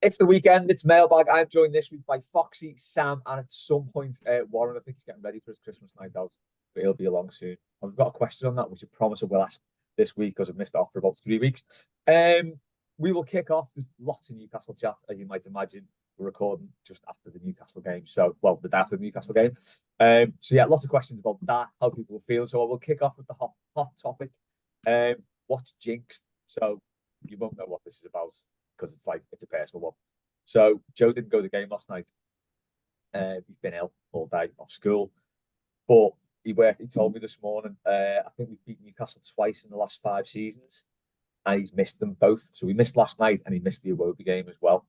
It's the weekend. It's Mailbag. I'm joined this week by Foxy, Sam, and at some point, Warren. I think he's getting ready for his Christmas night out, but he'll be along soon. And we've got a question on that, which I promise I will ask this week because I've missed it off for about 3 weeks. We will kick off. There's lots of Newcastle chat, as you might imagine. We're recording just after the Newcastle game, the day after the Newcastle game. Lots of questions about that, how people feel. So I will kick off with the hot topic. What's jinxed? So you won't know what this is about, because it's a personal one. So Joe didn't go to the game last night. He's been ill all day off school, but he told me this morning. I think we've beaten Newcastle twice in the last 5 seasons, and he's missed them both. So he missed last night, and he missed the Iwobi game as well.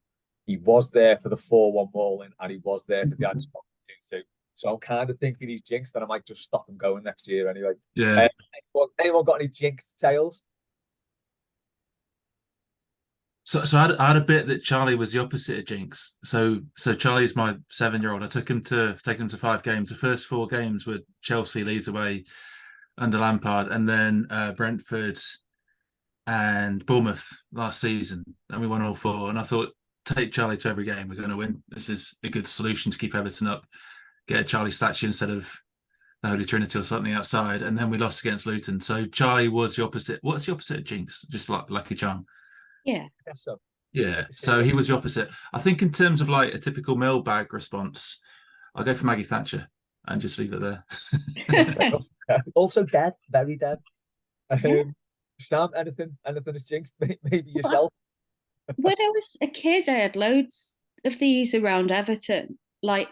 He was there for the 4-1 mauling, and he was there for the 2-2. So I'm kind of thinking he's jinxed, and I might just stop him going next year anyway. Yeah. Anyone got any jinxed tales? So I had a bit that Charlie was the opposite of jinx. So Charlie's my 7-year-old. I taken him to 5 games. The first 4 games were Chelsea, Leeds away under Lampard, and then Brentford and Bournemouth last season, and we won all 4. And I thought, take Charlie to every game, we're going to win. This is a good solution to keep Everton up. Get a Charlie statue instead of the Holy Trinity or something outside. And then we lost against Luton. So Charlie was the opposite. What's the opposite of jinx? Just like Lucky Charm. Yeah. Yeah. So he was the opposite. I think in terms of like a typical Mailbag response, I'll go for Maggie Thatcher and just leave it there. Also dead, very dead. Sam, anything is jinxed? Maybe yourself. When I was a kid, I had loads of these around Everton. Like,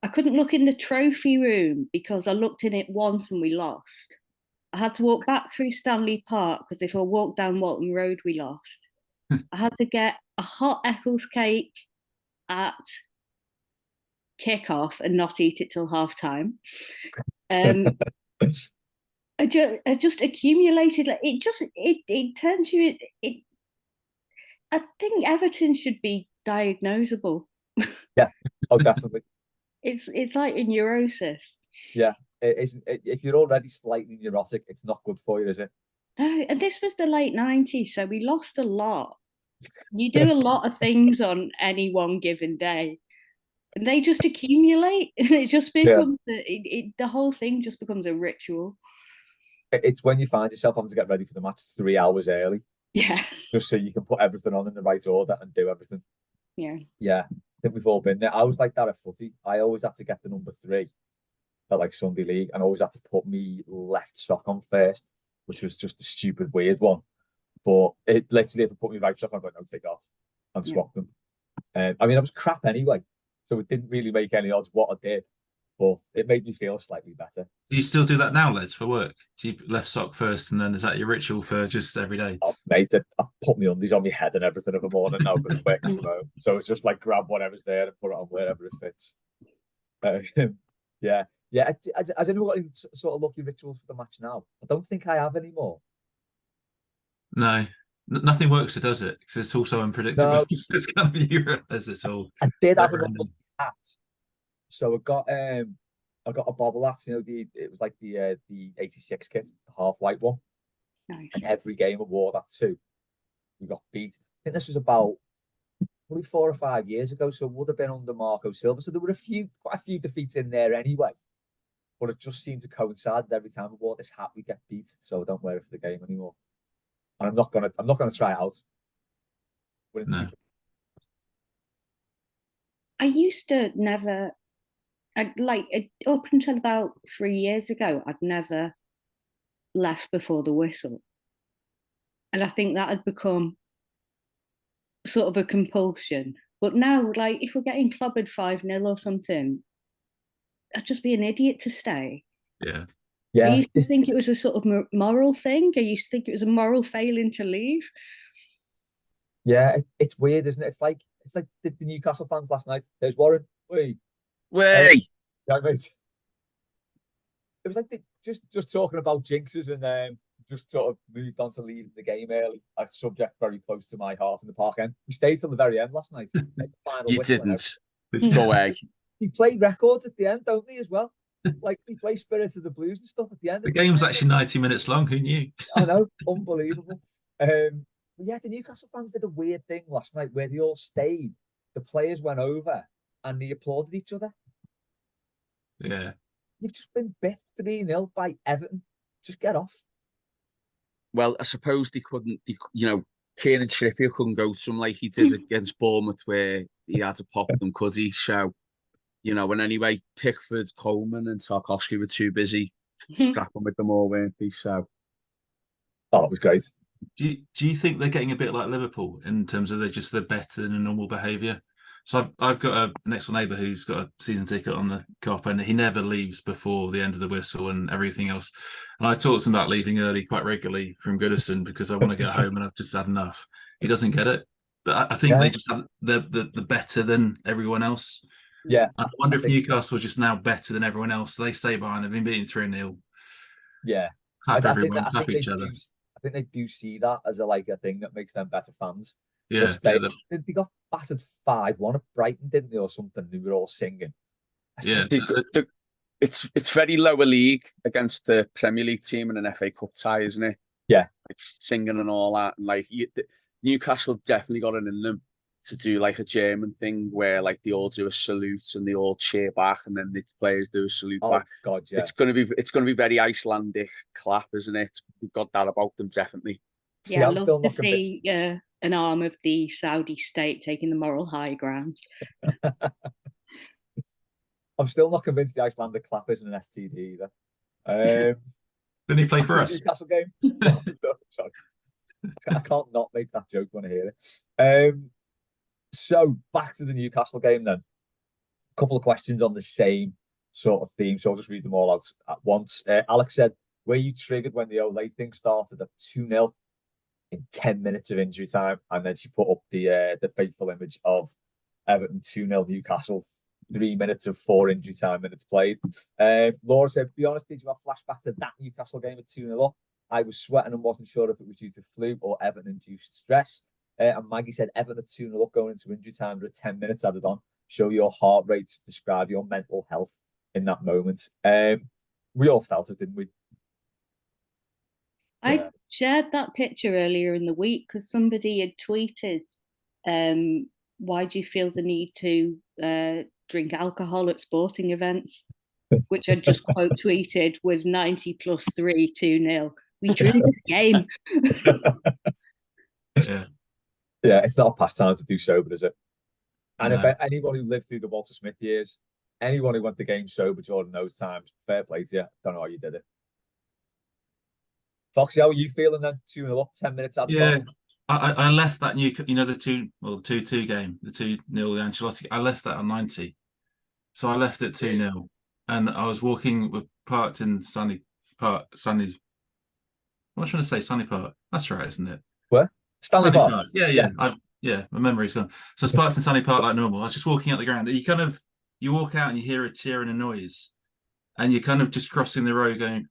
I couldn't look in the trophy room because I looked in it once and we lost. I had to walk back through Stanley Park because if I walked down Walton Road, we lost. I had to get a hot Eccles cake at kickoff and not eat it till half time. I just accumulated. Like, it turns you. I think Everton should be diagnosable. Yeah. Oh, definitely. It's like a neurosis. Yeah. If you're already slightly neurotic, it's not good for you, is it? No, and this was the late 90s, so we lost a lot. You do a lot of things on any one given day, and they just accumulate. It just becomes the whole thing just becomes a ritual. It's when you find yourself having to get ready for the match 3 hours early. Yeah. Just so you can put everything on in the right order and do everything. Yeah. Yeah. I think we've all been there. I was like that at footy. I always had to get the number 3 at like Sunday League, and always had to put me left sock on first, which was just a stupid, weird one. But it literally, if I put me right sock on, I'm like, no, take off and swap them. I mean, I was crap anyway, so it didn't really make any odds what I did, but it made me feel slightly better. Do you still do that now, Les, for work? Do you left sock first, and then is that your ritual for just every day? Oh, mate, I put my undies on my head and everything every morning now because I'm working from home. So it's just like grab whatever's there and put it on wherever it fits. Yeah. Has anyone got any sort of lucky rituals for the match now? I don't think I have anymore. No, nothing works, does it? Because it's also unpredictable. No. It's kind of you realize it's all. I did have a lucky hat, so I got a bobble hat. You know, it was like the 86 kit, the half white one. Nice. And every game I wore that too. We got beat. I think this was about probably 4 or 5 years ago, so it would have been under Marco Silva. So there were quite a few defeats in there anyway. But it just seemed to coincide that every time I wore this hat, we get beat. So I don't wear it for the game anymore. And I'm not gonna try it out. No. I used to never, up until about 3 years ago, I'd never left before the whistle. And I think that had become sort of a compulsion. But now, like, if we're getting clobbered 5-0 or something, I'd just be an idiot to stay. Yeah. Yeah. I used to think it was a sort of moral thing. I used to think it was a moral failing to leave. Yeah, it's weird, isn't it? It's like the Newcastle fans last night. There's Warren. Way. Yeah, mate. It was like they just talking about jinxes and just sort of moved on to leaving the game early. A subject very close to my heart in the park end. We stayed till the very end last night. You didn't. No way. They play records at the end, don't they, as well? Like, they play Spirits of the Blues and stuff at the end. The game's actually 90 minutes long. Who knew? I know. Unbelievable. Yeah, the Newcastle fans did a weird thing last night where they all stayed. The players went over and they applauded each other. Yeah. You've just been biffed 3-0 by Everton. Just get off. Well, I suppose they couldn't, Kieran Trippier couldn't go to them like he did against Bournemouth where he had to pop them, could he? So, and anyway, Pickford, Coleman and Tarkowski were too busy scrapping with them all, weren't they? So. Oh, it was great. Do you think they're getting a bit like Liverpool in terms of they're better than a normal behaviour? So I've got a next door neighbour who's got a season ticket on the Cop, and he never leaves before the end of the whistle and everything else. And I talk to him about leaving early quite regularly from Goodison because I want to get home and I've just had enough. He doesn't get it, but I think they just have the better than everyone else. Yeah, I wonder if Newcastle are just now better than everyone else. So they stay behind. They've been beaten 3-0. Yeah, clap everyone, clap each other. I think they do see that as a thing that makes them better fans. Yeah, they got battered 5-1 at Brighton, didn't they, or something? They were all singing. Yeah, it's very lower league against the Premier League team in an FA Cup tie, isn't it? Yeah, like singing and all that. And Newcastle definitely got it in them to do like a German thing where like they all do a salute and they all cheer back, and then the players do a salute back. God, yeah. It's gonna be very Icelandic clap, isn't it? They've got that about them, definitely. Yeah, I'd love to see an arm of the Saudi state taking the moral high ground. I'm still not convinced the Icelandic clap isn't an STD either. Didn't he play for us? Newcastle game. Sorry. I can't not make that joke when I hear it. So back to the Newcastle game then. A couple of questions on the same sort of theme, so I'll just read them all out at once. Alex said, were you triggered when the Ole thing started at 2-0 in 10 minutes of injury time? And then she put up the fateful image of Everton 2-0 Newcastle, 3 minutes of 4 injury time minutes played. Laura said, be honest, did you have flashbacks to that Newcastle game at 2-0 up? I was sweating and wasn't sure if it was due to flu or Everton-induced stress. And Maggie said, Everton at 2-0 up going into injury time with 10 minutes added on. Show your heart rate, describe your mental health in that moment. We all felt it, didn't we? I shared that picture earlier in the week because somebody had tweeted, why do you feel the need to drink alcohol at sporting events? Which I just quote tweeted with 90 plus 3, 2-0. We drew this game. Yeah, it's not a pastime to do sober, is it? And if anyone who lived through the Walter Smith years, anyone who went the game sober during those times, fair play to you. Don't know how you did it. Foxy, how are you feeling then? 2-0 up, 10 minutes out. Yeah, I left that the 2-2 game, the 2-0 Ancelotti. I left that on 90, so I left it 2-0, and I was parked in Sunny Park. What am I trying to say? Sunny Park. That's right, isn't it? Where? Stanley Park. Yeah. My memory's gone. So I was parked in Sunny Park like normal. I was just walking out the ground. You walk out and you hear a cheer and a noise, and you're kind of just crossing the road going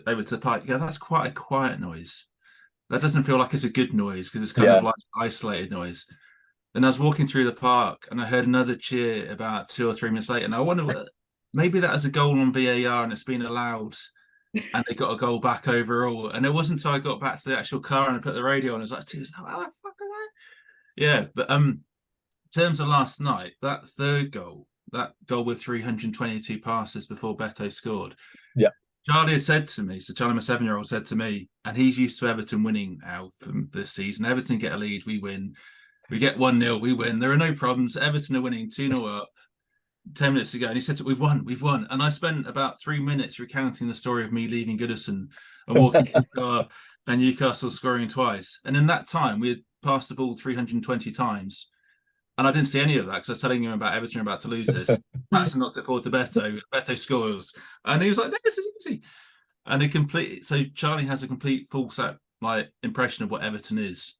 over to the park. Yeah, that's quite a quiet noise. That doesn't feel like it's a good noise because it's kind of like isolated noise. And I was walking through the park and I heard another cheer about 2 or 3 minutes later. And I wonder, maybe that was a goal on VAR and it's been allowed and they got a goal back overall. And it wasn't until I got back to the actual car and I put the radio on, I was like, what the fuck is that? Yeah, but in terms of last night, that third goal, that goal with 322 passes before Beto scored. Yeah. Charlie had said to me, so Charlie, my 7-year-old, said to me, and he's used to Everton winning now from this season. Everton get a lead, we win. We get 1-0, we win. There are no problems. Everton are winning 2-0 up. 10 minutes to go. And he said, we've won. And I spent about 3 minutes recounting the story of me leaving Goodison and walking to the car and Newcastle scoring twice. And in that time, we had passed the ball 320 times. And I didn't see any of that because I was telling him about Everton about to lose this. Patterson knocked it forward to Beto. Beto scores. And he was like, no, this is easy. And so Charlie has a complete false impression of what Everton is.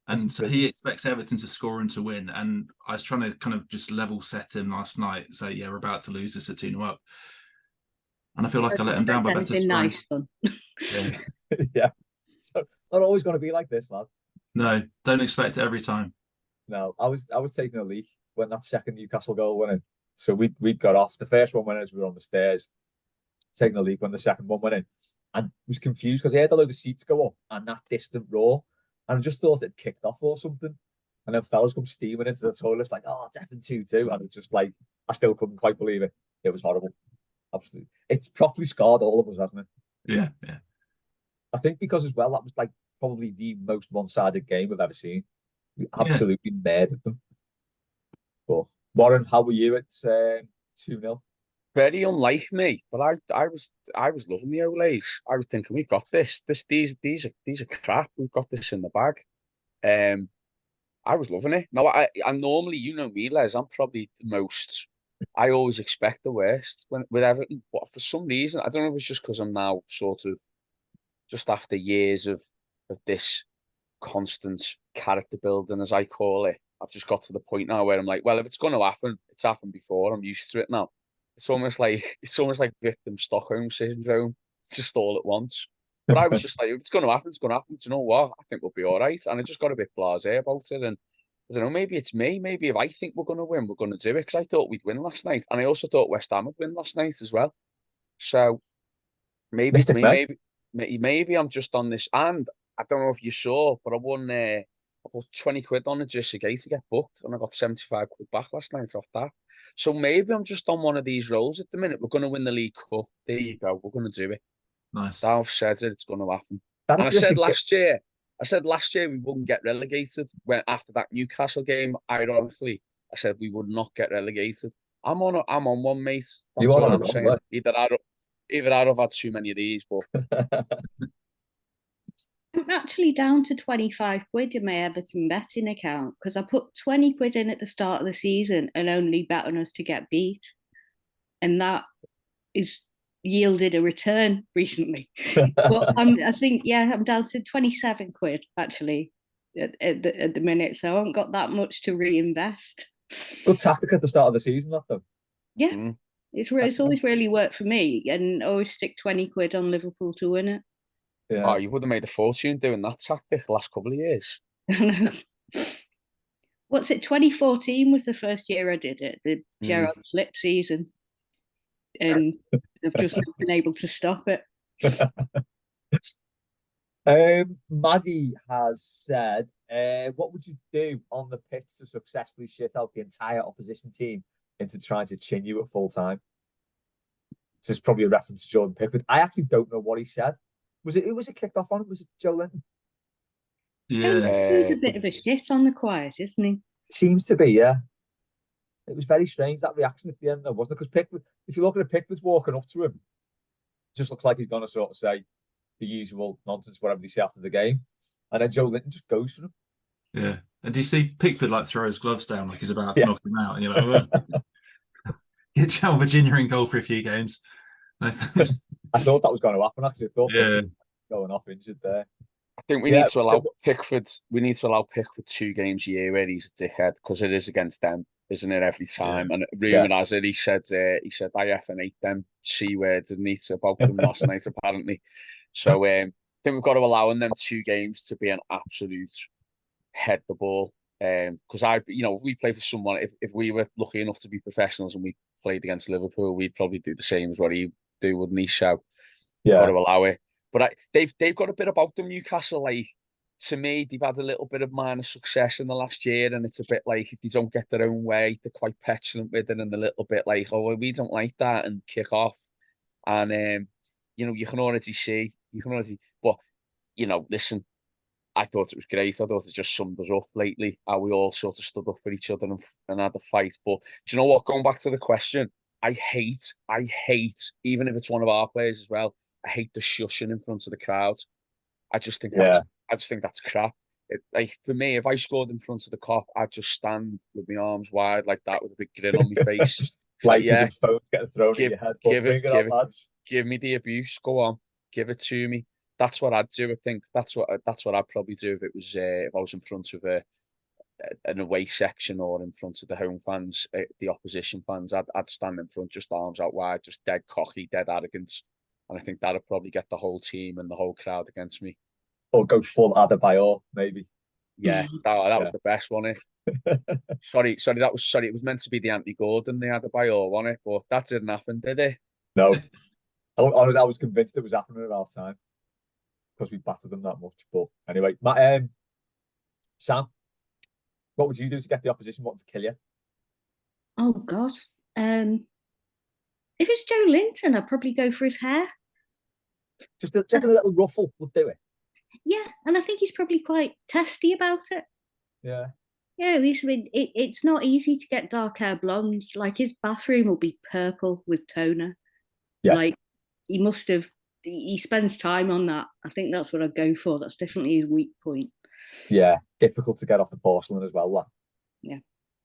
And so he expects Everton to score and to win. And I was trying to kind of just level set him last night. So, yeah, we're about to lose this at 2-0 up. And I feel like I let him down by better scoring. Yeah. So not always going to be like this, lad. No, don't expect it every time. No, I was taking a leak when that second Newcastle goal went in. So we got off. The first one went as we were on the stairs, taking a leak when the second one went in. And was confused because he had a load of seats go up and that distant roar. and I just thought it kicked off or something. And then fellas come steaming into the toilets like, oh, it's Everton 2-2. And it's just like, I still couldn't quite believe it. It was horrible. Absolutely. It's properly scarred all of us, hasn't it? Yeah, yeah. I think because as well, that was like probably the most one-sided game I've ever seen. We absolutely murdered them. But Warren, how were you at 2-0? Very unlike me, but I was loving the Olays. I was thinking we've got this. These are crap. We've got this in the bag. I was loving it. Now I normally, you know me, Les, I'm probably the most. I always expect the worst with Everton, but for some reason, I don't know if it's just because I'm now sort of just after years of this constant character building, as I call it. I've just got to the point now where I'm like, well, if it's going to happen, it's happened before. I'm used to it now. It's almost like victim Stockholm syndrome, just all at once. But I was just like, if it's going to happen, it's going to happen. Do you know what? I think we'll be all right. And I just got a bit blasé about it. And I don't know, maybe it's me. Maybe if I think we're going to win, we're going to do it. Because I thought we'd win last night. And I also thought West Ham would win last night as well. So maybe it's me. Maybe I'm just on this. And I don't know if you saw, but I put 20 quid on a Dyche to get booked. And I got 75 quid back last night off that. So maybe I'm just on one of these rolls at the minute. We're going to win the League Cup. There you go. We're going to do it. Nice. I've said it. It's going to happen. And I said last year we wouldn't get relegated. When after that Newcastle game, ironically, I said we would not get relegated. I'm on one, mate. That's what I'm saying. Right? Either I'd have had too many of these, but I'm actually down to 25 quid in my Everton betting account because I put 20 quid in at the start of the season and only bet on us to get beat. And that is yielded a return recently. But I think, I'm down to 27 quid actually at the minute. So I haven't got that much to reinvest. Good tactic at the start of the season, that though. Yeah. It's always really worked for me, and always stick 20 quid on Liverpool to win it. Yeah. Oh, you would have made a fortune doing that tactic the last couple of years. What's it? 2014 was the first year I did it, the Gerrard slip season. And I've just not been able to stop it. Maggie has said, what would you do on the pitch to successfully shit out the entire opposition team into trying to chin you at full time? This is probably a reference to Jordan Pickford. I actually don't know what he said. Who was it kicked off on? Was it Joe Linton? Yeah. He's a bit of a shit on the quiet, isn't he? Seems to be, yeah. It was very strange, that reaction at the end, though, wasn't it? Because Pickford, if you look at it, Pickford's walking up to him, it just looks like he's going to sort of say the usual nonsense, whatever they say after the game. And then Joe Linton just goes for him. Yeah. And do you see Pickford like throw his gloves down like he's about to knock him out? And you're like, well, get Chel Virginia in goal for a few games. I thought that was going to happen, actually. I thought going off injured there. I think we need to allow Pickford. We need to allow Pickford 2 games a year where he's a dickhead, because it is against them, isn't it? Every time. And rumour has it, he said I effing hate them C word, didn't he, about them last night apparently. So I think we've got to allow them 2 games to be an absolute head the ball. Because if we play for someone, if we were lucky enough to be professionals and we played against Liverpool, we'd probably do the same as what he do, wouldn't he? So got to allow it. But they've got a bit about them, Newcastle. Like, to me, they've had a little bit of minor success in the last year, and it's a bit like if they don't get their own way, they're quite petulant with it, and a little bit like, oh, we don't like that, and kick off. And you can already see, but listen, I thought it was great. I thought it just summed us up lately, how we all sort of stood up for each other and had a fight. But do you know what? Going back to the question, I hate, even if it's one of our players as well, I hate the shushing in front of the crowd. I just think that's crap. Like, for me, if I scored in front of the Kop, I'd just stand with my arms wide like that with a big grin on my face. Like, phone getting thrown at your head. Give me the abuse. Go on, give it to me. That's what I'd do. I think that's what I'd probably do if it was if I was in front of an away section or in front of the home fans, the opposition fans. I'd stand in front, just arms out wide, just dead cocky, dead arrogant. And I think that'd probably get the whole team and the whole crowd against me. Or go full Adebayor, maybe. Yeah, that was the best one. Sorry. It was meant to be the Anthony Gordon, the Adebayor, wasn't it? But that didn't happen, did it? No. I was convinced it was happening at half time because we battered them that much. But anyway, Sam, what would you do to get the opposition wanting to kill you? Oh God. If it's Joe Linton, I'd probably go for his hair. Just a little ruffle would do it. Yeah, and I think he's probably quite testy about it. Yeah. Yeah, at least it's not easy to get dark hair blondes. Like his bathroom will be purple with toner. Yeah. Like he spends time on that. I think that's what I'd go for. That's definitely his weak point. Yeah, difficult to get off the porcelain as well. That. Yeah.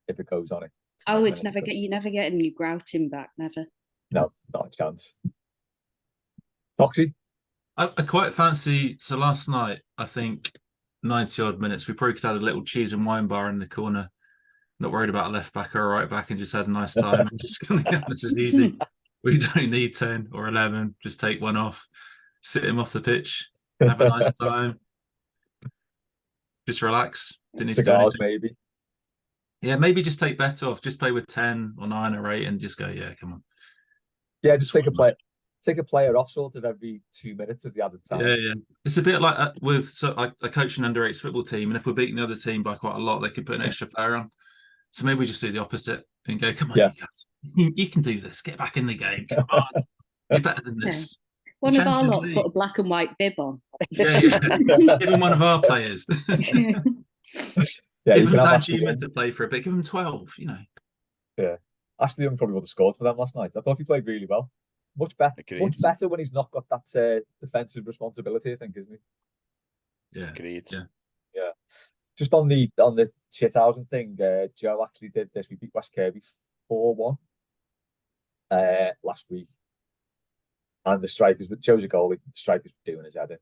If it goes on it. Oh, you never get any grouting back, never. No, not a chance. Foxy? I quite fancy. So last night, I think 90 odd minutes, we probably could have a little cheese and wine bar in the corner. Not worried about a left back or a right back, and just had a nice time. I'm just going to get this is easy. We don't need 10 or 11. Just take one off, sit him off the pitch, have a nice time, just relax. Didn't need to do anything. Maybe. Yeah, maybe just take bet off. Just play with 10 or 9 or 8 and just go, yeah, come on. Yeah, just take a player off sort of every 2 minutes of the other time. Yeah. It's a bit like with I coach an under-8s football team, and if we're beating the other team by quite a lot, they could put an extra player on. So maybe we just do the opposite and go, come on, Newcastle, you can do this. Get back in the game. Come on. You're better than this. Yeah. One of our lot put a black and white bib on. Yeah. Even one of our players. Yeah, give them Dyche to play for a bit. Give them 12, Yeah. Ashley Young probably would have scored for them last night. I thought he played really well. Much better when he's not got that defensive responsibility, I think, isn't he? Yeah. Agreed. Yeah. Just on the shithousing thing, Joe actually did this. We beat West Kirby 4-1 last week. And the strikers, but Joe's a goalie, the strikers were doing his head in.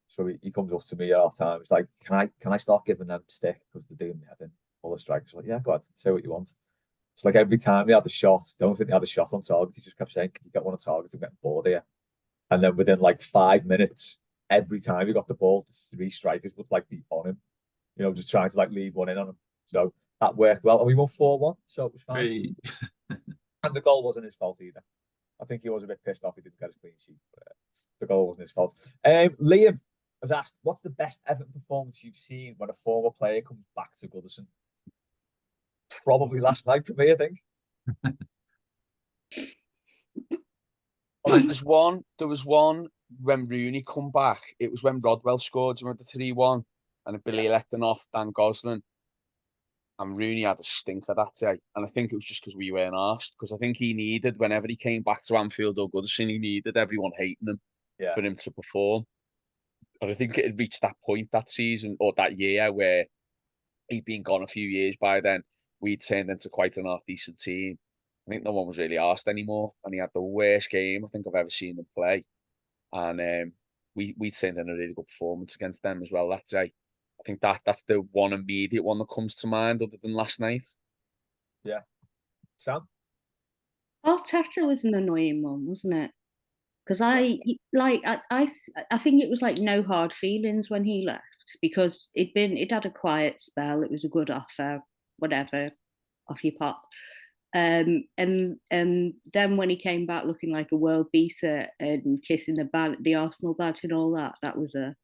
So he comes up to me all the time. It's like, can I start giving them stick because they're doing me head in? All the strikers are like, yeah, go ahead, say what you want. It's like every time he had the shot, don't think he had a shot on target. He just kept saying, can you get one on target? I'm getting bored here. And then within like 5 minutes, every time he got the ball, 3 strikers would like be on him, just trying to like leave one in on him. So that worked well. And we won 4-1, so it was fine. And the goal wasn't his fault either. I think he was a bit pissed off he didn't get his clean sheet, but the goal wasn't his fault. Liam has asked, what's the best Everton performance you've seen when a former player comes back to Goodison? Probably last night for me, I think. There was one when Rooney come back. It was when Rodwell scored the 3-1 and Billy let them off Dan Gosling. And Rooney had a stinker that day. And I think it was just because we weren't asked. Because I think he needed, whenever he came back to Anfield or Goodison, he needed everyone hating him for him to perform. And I think it had reached that point that season or that year where he'd been gone a few years by then. We turned into quite an half-decent team. I think no one was really asked anymore. And he had the worst game I think I've ever seen him play. And we turned in a really good performance against them as well that day. I think that's the one immediate one that comes to mind other than last night. Yeah. Sam? Arteta was an annoying one, wasn't it? Because I think it was like no hard feelings when he left because it had a quiet spell. It was a good offer, whatever, off your pop. And then when he came back looking like a world beater and kissing the Arsenal badge and all that, that was a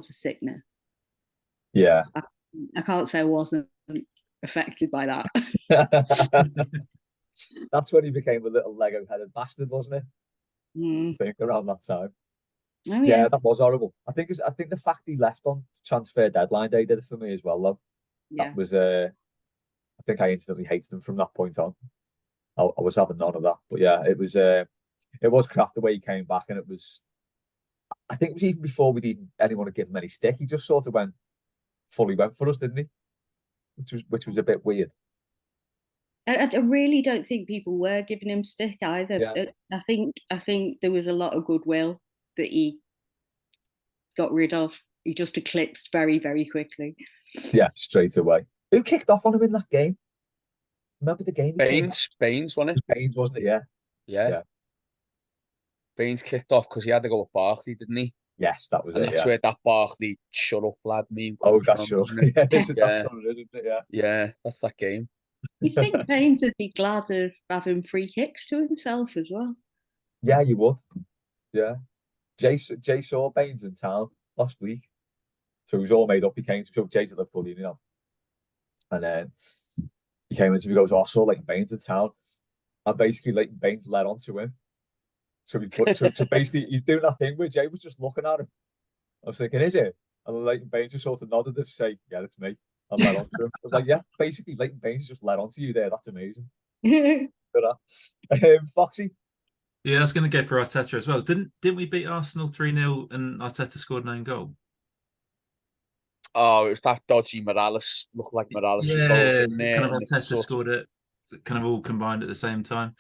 sickener. Yeah. I can't say I wasn't affected by that. That's when he became a little Lego-headed bastard, wasn't it? I think around that time. Oh, yeah, that was horrible. I think the fact he left on transfer deadline day did it for me as well, though. Yeah. That was I think I instantly hated him from that point on. I was having none of that, but yeah, it was crap the way he came back, and it was. I think it was even before anyone had given him any stick. He just sort of fully went for us, didn't he? Which was a bit weird. I really don't think people were giving him stick either. Yeah. I think there was a lot of goodwill that he got rid of. He just eclipsed very, very quickly. Yeah, straight away. Who kicked off on him in that game? Remember the game? Baines, wasn't it? Baines, wasn't it? Yeah. Baines kicked off because he had to go with Barkley, didn't he? Yes, that was and it. That's where that Barkley "shut up, lad" meme. That's sure. Yeah, that's that game. You think Baines would be glad of having free kicks to himself as well? Yeah, you would. Yeah, Jay saw Baines in town last week. So he was all made up. He came to show Jay's at Liverpool, you know. And then he came into, he goes, oh, I saw Leighton Baines in town. And basically Leighton Baines led on to him. So basically, he's doing that thing where Jay was just looking at him. I was thinking, is it? And then Leighton Baines just sort of nodded to say, yeah, it's me. And led on to him. I was like, yeah, basically Leighton Baines just led on to you there. That's amazing. Foxy? Yeah, I was going to go for Arteta as well. Didn't we beat Arsenal 3-0 and Arteta scored an own goal? Oh, it was that dodgy Morales, looked like Morales. Yeah, kind of Arteta scored it, kind of all combined at the same time.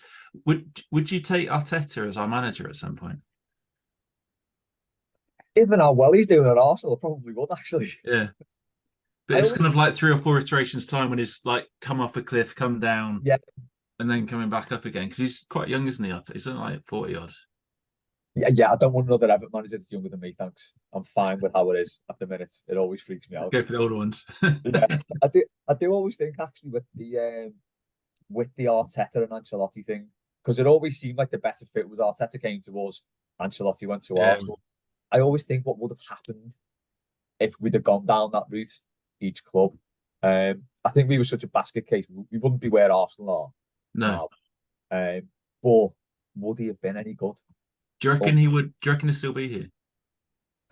Would you take Arteta as our manager at some point? Even how well he's doing at Arsenal, I probably would actually. Yeah. But it's kind of like 3 or 4 iterations time when he's like come off a cliff, come down, yeah, and then coming back up again. Because he's quite young, isn't he? He's only like 40 odd. Yeah, I don't want another Everton manager that's younger than me, thanks. I'm fine with how it is at the minute. It always freaks me out. Go for the older ones. Yeah, I do always think actually with the Arteta and Ancelotti thing, because it always seemed like the better fit was Arteta came to us, Ancelotti went to Arsenal. I always think what would have happened if we'd have gone down that route, each club. I think we were such a basket case. We wouldn't be where Arsenal are. No. But would he have been any good? Do you reckon he would? Do you reckon he'd still be here?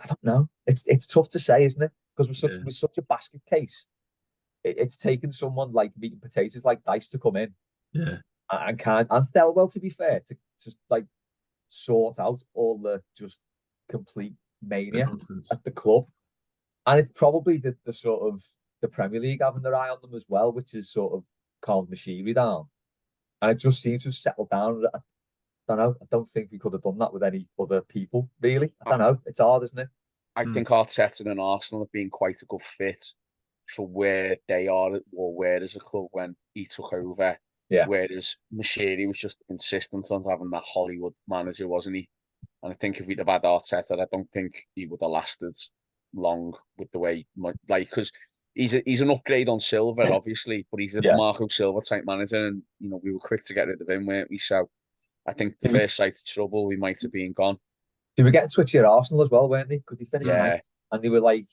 I don't know. It's tough to say, isn't it? Because we're such a basket case. It's taken someone like meat and potatoes like Dyche to come in. Yeah. And Thelwell, to be fair, to like sort out all the just complete mania at the club. And it's probably the sort of the Premier League having their eye on them as well, which is sort of calmed machinery down. And it just seems to have settled down. I don't know. I don't think we could have done that with any other people, really. I don't know. It's hard, isn't it? I think Arteta and Arsenal have been quite a good fit for where they are or where as a club when he took over. Yeah. Whereas Mashiri was just insistent on having that Hollywood manager, wasn't he? And I think if we'd have had Arteta, I don't think he would have lasted long with the way, like, because he's an upgrade on Silva, obviously, but he's a Marco Silva type manager, and you know we were quick to get rid of him, weren't we? So I think the first sight of trouble, we might have been gone. They were getting twitchy at Arsenal as well, weren't they? Because they finished ninth, and they were like,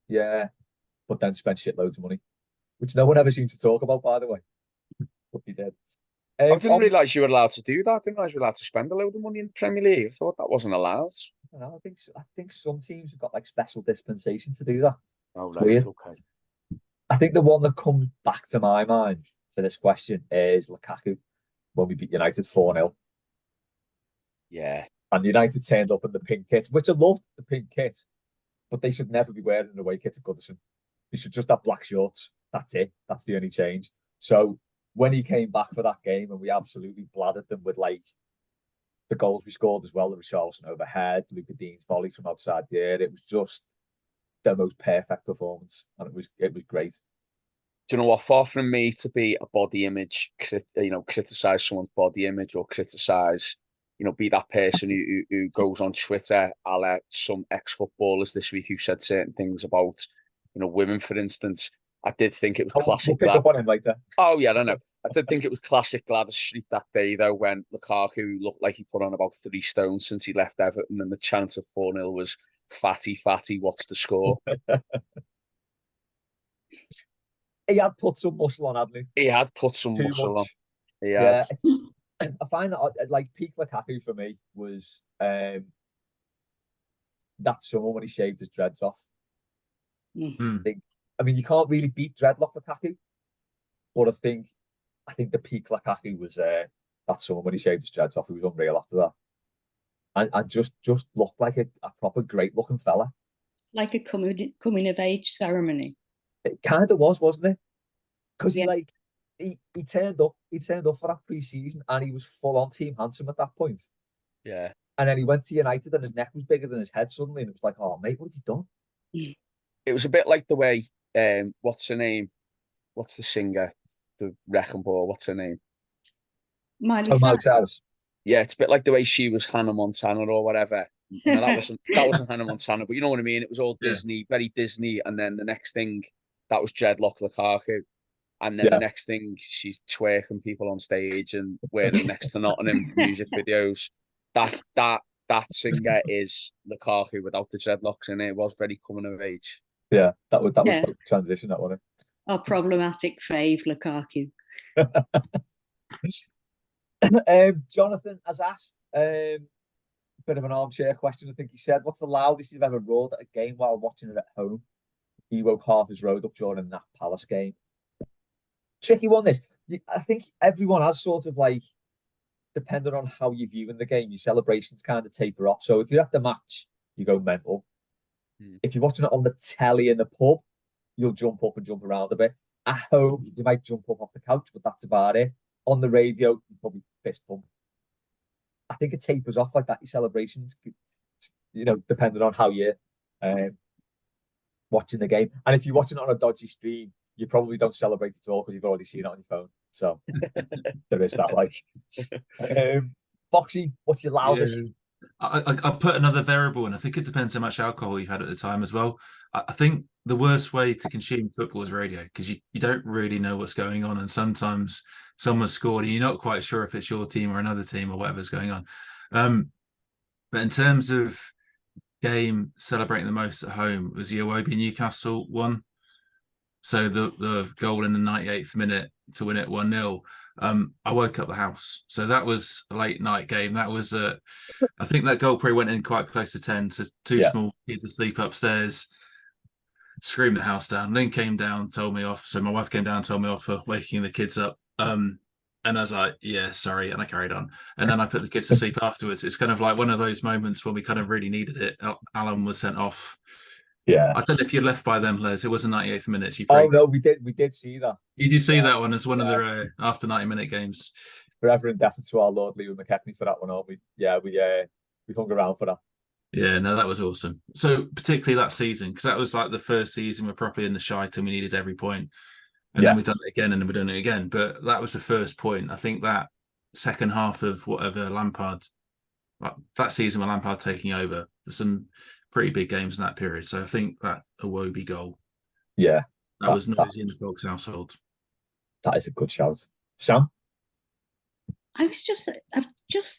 but then spent shitloads of money, which no one ever seemed to talk about, by the way. But they did. I didn't realise you were allowed to do that. I didn't realise you were allowed to spend a load of money in the Premier League. I thought that wasn't allowed. I think some teams have got like special dispensation to do that. Oh, right. Weird. Okay. I think the one that comes back to my mind for this question is Lukaku when we beat United 4-0. Yeah. And United turned up in the pink kit, which I loved the pink kit, but they should never be wearing an away kit at Goodison. They should just have black shorts. That's it. That's the only change. So when he came back for that game and we absolutely bladdered them with like the goals we scored as well, the Richarlison overhead, Luka Dean's volleys from outside the area, it was just the most perfect performance, and it was great. Do you know what? Far from me to be a body image, criticize someone's body image or criticize, be that person who goes on Twitter, a la some ex-footballers this week who said certain things about, women, for instance. I did think it was classic. We'll pick up on him later. Oh yeah, I don't know. I did think it was classic Gladys Street that day though, when Lukaku looked like he put on about 3 stones since he left Everton, and the chant of 4-0 was "Fatty, fatty, what's the score?" He had put some muscle on, hadn't he? He had put some muscle on. He had. I find that like peak Lukaku for me was that summer when he shaved his dreads off. I mean, you can't really beat dreadlock Lukaku, but I think the peak Lukaku was that summer when he shaved his dreads off. He was unreal after that, and just looked like a proper great looking fella, like a coming of age ceremony. It kind of was, wasn't it? Because he turned up for that pre-season, and he was full on Team Handsome at that point. Yeah, and then he went to United, and his neck was bigger than his head suddenly, and it was like, oh mate, what have you done? It was a bit like the way. What's her name? What's the singer? The Wrecking Ball. What's her name? Miley Cyrus. Yeah, it's a bit like the way she was Hannah Montana or whatever. No, that wasn't Hannah Montana, but you know what I mean. It was all Disney, very Disney, and then the next thing that was dreadlock Lukaku, and then the next thing she's twerking people on stage and wearing next to nothing in music videos. That that singer is Lukaku without the dreadlocks in it. It was very coming of age. Yeah, that was Yeah. quite a transition, that one. Our problematic fave, Lukaku. Jonathan has asked a bit of an armchair question. I think he said, "What's the loudest you've ever roared at a game while watching it at home?" He woke half his road up during that Palace game. Tricky one, this. I think everyone has sort of like, depending on how you're viewing the game, your celebrations kind of taper off. So if you're at the match, you go mental. If you're watching it on the telly in the pub, you'll jump up and jump around a bit. At home, you might jump up off the couch, but that's about it. On the radio, you probably fist pump. I think it tapers off like that, your celebrations, depending on how you're watching the game. And if you're watching it on a dodgy stream, you probably don't celebrate at all because you've already seen it on your phone. So there is that. Like, Foxy, what's your loudest? Yeah. I put another variable, and I think it depends how much alcohol you've had at the time as well. I think the worst way to consume football is radio, because you don't really know what's going on, and sometimes someone's scored and you're not quite sure if it's your team or another team or whatever's going on. But in terms of game celebrating the most at home, was the Iwobi Newcastle one. So the goal in the 98th minute to win it 1-0. I woke up the house. So that was a late night game. That was I think that goal probably went in quite close to 10. So two small kids asleep upstairs, screamed the house down. Lynn came down, told me off. So my wife came down and told me off for waking the kids up. And I was like, yeah, sorry. And I carried on. And then I put the kids to sleep afterwards. It's kind of like one of those moments when we kind of really needed it. Alan was sent off. Yeah. I don't know if you're left by them, Les. It was the 98th minute. Oh, no, we did see that. You did see that one as one of the after 90-minute games. Forever indebted to our Lord Liam McKechnie for that one, aren't we? Yeah, we hung around for that. Yeah, no, that was awesome. So particularly that season, because that was like the first season we're properly in the shite and we needed every point. And then we've done it again and then we've done it again. But that was the first point. I think that second half of whatever Lampard, that season with Lampard taking over, there's some pretty big games in that period. So I think that Iwobi goal, that was noisy in the Fox household. That is a good shout. Sam? I'm just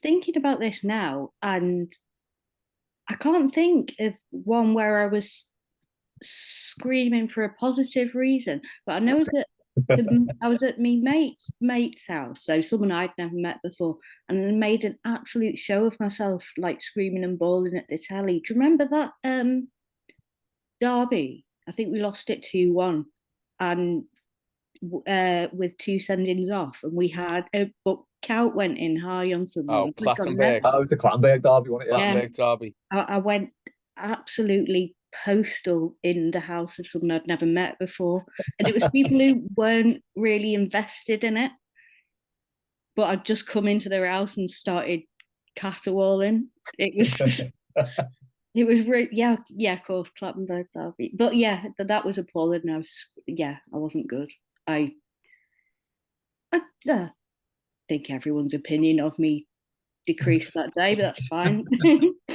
thinking about this now, and I can't think of one where I was screaming for a positive reason. But I know that I was at my mate's house, so someone I'd never met before, and I made an absolute show of myself, like screaming and bawling at the telly. Do you remember that derby? I think we lost it 2-1, and with 2 sendings off, and we had but Cout went in high on someone. Oh, Clattenburg. Oh, it's a Clattenburg derby, wasn't it? Clattenburg derby. I went absolutely postal in the house of someone I'd never met before, and it was people who weren't really invested in it, but I'd just come into their house and started caterwauling. It was it was really, of course, Clattenburg derby, but that was appalling. I wasn't good. I think everyone's opinion of me decreased that day, but that's fine.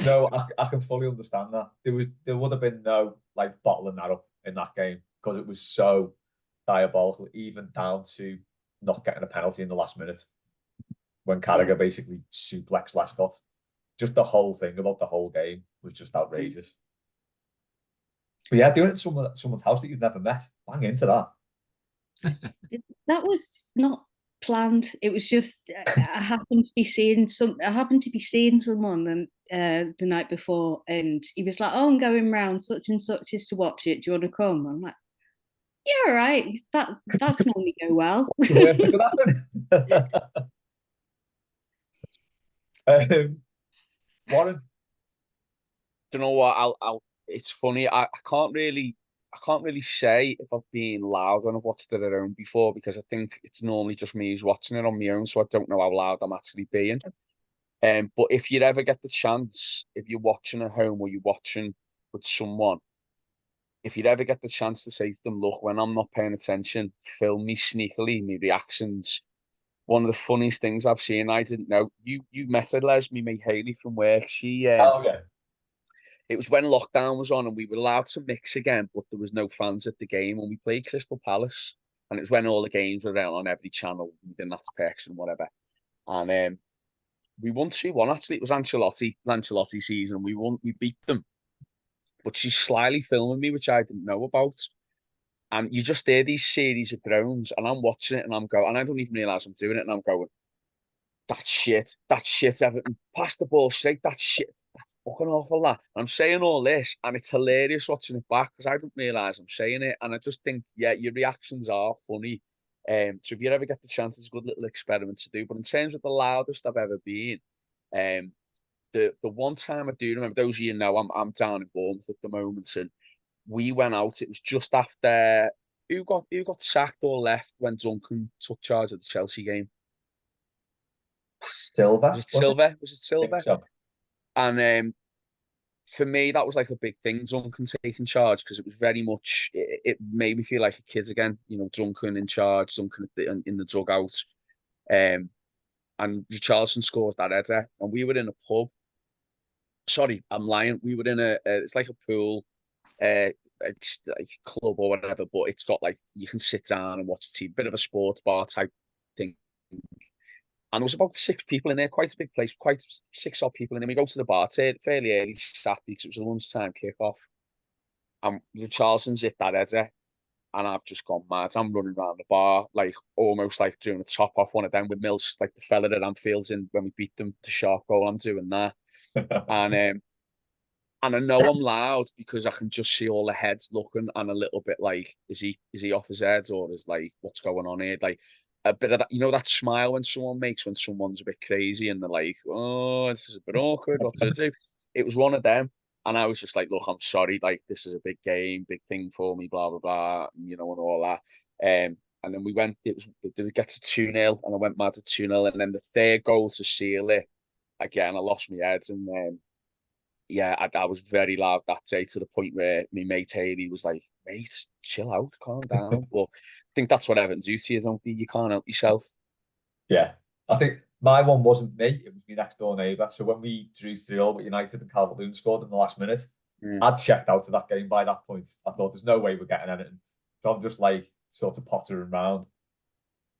No, I can fully understand that. There would have been no like bottling that up in that game because it was so diabolical, even down to not getting a penalty in the last minute when Carragher basically suplexed Lescott. Just the whole thing about the whole game was just outrageous. But yeah, doing it at someone's house that you've never met, bang into that. That was not planned. It was just I happened to be seeing someone the night before, and he was like, "Oh, I'm going round such and such is to watch it. Do you want to come?" I'm like, "Yeah, all right. That can only go well." Yeah, Warren, Do you know what? I'll. It's funny. I can't really say if I've been loud and I've watched it at home before, because I think it's normally just me who's watching it on my own, so I don't know how loud I'm actually being. But if you ever get the chance, if you're watching at home or you're watching with someone, if you ever get the chance to say to them, "Look, when I'm not paying attention, film me sneakily, me reactions." One of the funniest things I've seen, I didn't know, you met her, Les, me mate Hayley from work. She it was when lockdown was on and we were allowed to mix again, but there was no fans at the game, and we played Crystal Palace, and it was when all the games were out on every channel. We didn't have to pay extra and whatever. And we won 2-1. Actually, it was Ancelotti season, and we beat them. But she's slyly filming me, which I didn't know about. And you just hear these series of groans, and I'm watching it, and I'm going, and I don't even realise I'm doing it, and I'm going, that's shit, Everton. Pass the ball straight, that's shit, that's fucking awful, that. And I'm saying all this, and it's hilarious watching it back, because I don't realise I'm saying it, and I just think, yeah, your reactions are funny. So if you ever get the chance, it's a good little experiment to do. But in terms of the loudest I've ever been, the one time I do remember, those of you know, I'm down in Bournemouth at the moment, and we went out. It was just after who got sacked or left when Duncan took charge of the Chelsea game. Silva. Was it Silva? Was it Silva? So. And for me, that was like a big thing, Duncan taking charge, because it was very much, it made me feel like a kid again. You know, Duncan in charge, Duncan in the dugout. And Richarlison scores that header, and we were in a pub. Sorry, I'm lying. We were in it's like a pool, like a club or whatever, but it's got like, you can sit down and watch TV, bit of a sports bar type thing. And there was about 6 people in there, quite a big place, quite 6 odd people in there. We go to the bar fairly early Saturday, because it was a lunchtime kickoff. And Richarlison's hit that header, and I've just gone mad. I'm running around the bar, like almost like doing a top off one of them with Mills, like the fella at Anfield's in when we beat them, the sharp goal. I'm doing that. And I know I'm loud because I can just see all the heads looking, and a little bit like, is he off his head, or is like, what's going on here? Like a bit of that, you know, that smile when someone makes when someone's a bit crazy and they're like, oh, this is a bit awkward, what do I do? It was one of them. And I was just like, look, I'm sorry, like, this is a big game, big thing for me, blah, blah, blah, you know, and all that. And then we went, it get to 2-0, and I went mad at 2-0. And then the third goal to seal it, again, I lost my head. And yeah, I was very loud that day, to the point where my mate Haley was like, mate, chill out, calm down. But I think that's what Everton do to you, don't they? You can't help yourself. Yeah, I think my one wasn't me, it was my next door neighbour. So when we drew 3-0 with United and Calvert-Lewin scored in the last minute, I'd checked out of that game by that point. I thought, there's no way we're getting anything. So I'm just like sort of pottering around.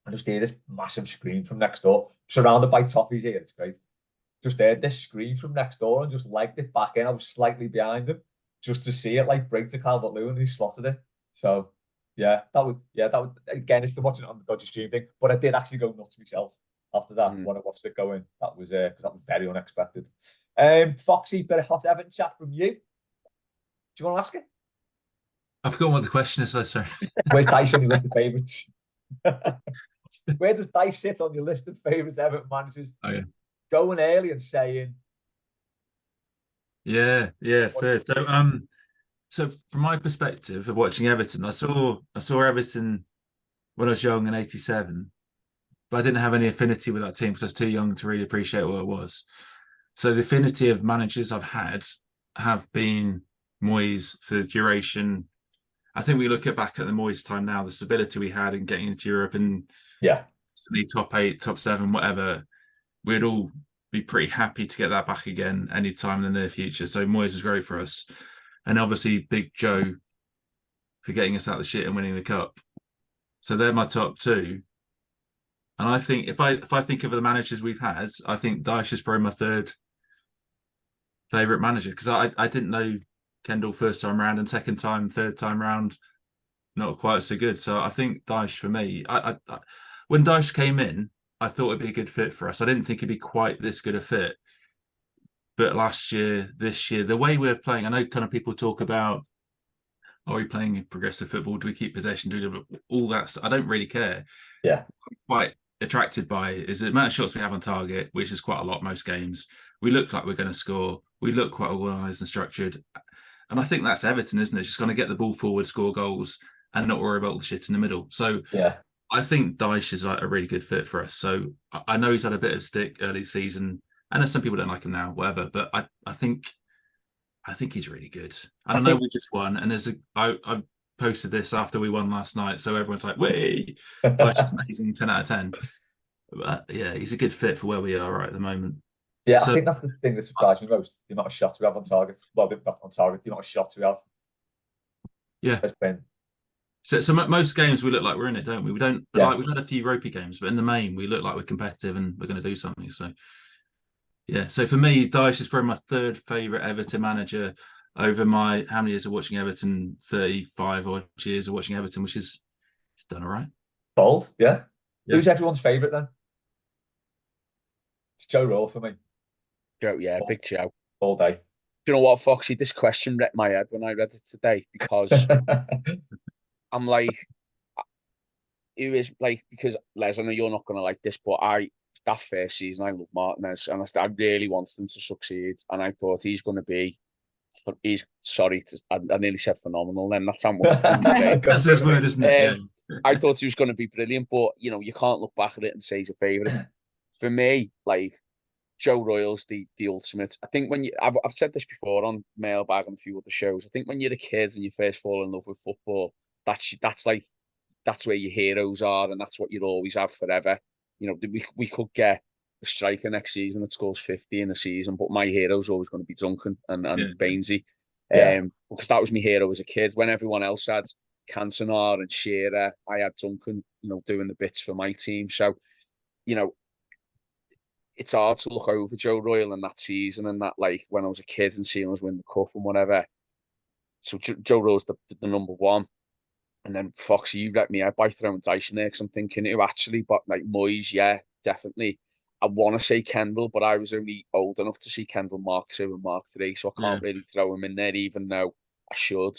I just hear this massive scream from next door, surrounded by toffees here. It's great. Just heard this scream from next door and just legged it back in. I was slightly behind him just to see it like break to Calvert-Lewin, and he slotted it. So that would again, it's the watching it on the dodgy stream thing. But I did actually go nuts myself after that when I watched it go in. That was because that was very unexpected. Foxy, bit of hot Everton chat from you. Do you want to ask it? I've forgotten what the question is, sorry. Where's Dyche on your list of favourites? Where does Dyche sit on your list of favourites Everton managers? Oh, yeah. Going early and saying, yeah, fair. So from my perspective of watching Everton, I saw Everton when I was young in '87, but I didn't have any affinity with that team because I was too young to really appreciate what it was. So the affinity of managers I've had have been Moyes for the duration. I think we look back at the Moyes time now, the stability we had in getting into Europe and top 8, top 7, whatever. We'd all be pretty happy to get that back again anytime in the near future. So Moyes is great for us. And obviously Big Joe for getting us out of the shit and winning the cup. So they're my top 2. And I think if I think of the managers we've had, I think Dyche is probably my 3rd favourite manager, because I didn't know Kendall first time round, and third time round, not quite so good. So I think Dyche for me, I when Dyche came in, I thought it'd be a good fit for us. I didn't think it'd be quite this good a fit. But last year, this year, the way we're playing, I know kind of people talk about, are we playing progressive football? Do we keep possession? Do all that stuff? I don't really care. Yeah. I'm quite attracted by it is the amount of shots we have on target, which is quite a lot most games. We look like we're going to score. We look quite organised and structured. And I think that's Everton, isn't it? Just going to get the ball forward, score goals, and not worry about the shit in the middle. So yeah, I think Dyche is like a really good fit for us. So I know he's had a bit of stick early season, and some people don't like him now, whatever. But I think he's really good. And I know we just won, and I posted this after we won last night, so everyone's like, "Way, Dyche is amazing, 10 out of 10." But yeah, he's a good fit for where we are right at the moment. Yeah, so, I think that's the thing that surprised me most: the amount of shots we have on target. Well, not on target, the amount of shots we have. Yeah, has been. So most games we look like we're in it, don't we? We don't like we've had a few ropey games, but in the main we look like we're competitive and we're going to do something. So Yeah. So for me, Dyche is probably my third favourite Everton manager over my how many years of watching Everton? 35 odd years of watching Everton, which is it's done all right. Bold, yeah. Yeah. Who's everyone's favourite then? It's Joe Roll for me. Joe, yeah, big Joe. All day. Do you know what, Foxy? This question wrecked my head when I read it today because I'm like, who is like, because Les, I know you're not going to like this, but that first season, I love Martinez and I really wanted him to succeed. And I thought he's sorry, I nearly said phenomenal then. That's how much it's in my brain. That's his word, isn't it? Yeah. I thought he was going to be brilliant, but you can't look back at it and say he's a favourite. For me, like, Joe Royle's the ultimate. I think when I've said this before on Mailbag and a few other shows. I think when you're a kid and you first fall in love with football, that's where your heroes are, and that's what you'd always have forever. We could get a striker next season that scores 50 in a season, but my hero's always going to be Duncan and Bainesy, because that was my hero as a kid. When everyone else had Cantona and Shearer, I had Duncan, doing the bits for my team. So, it's hard to look over Joe Royle in that season and that, like, when I was a kid and seeing us win the cup and whatever. So Joe Royle's the number one. And then Foxy, you let me out by throwing Dyche in there because I'm thinking who actually, but like Moyes, yeah, definitely. I want to say Kendall, but I was only old enough to see Kendall Mark II and Mark III, so I can't really throw him in there, even though I should.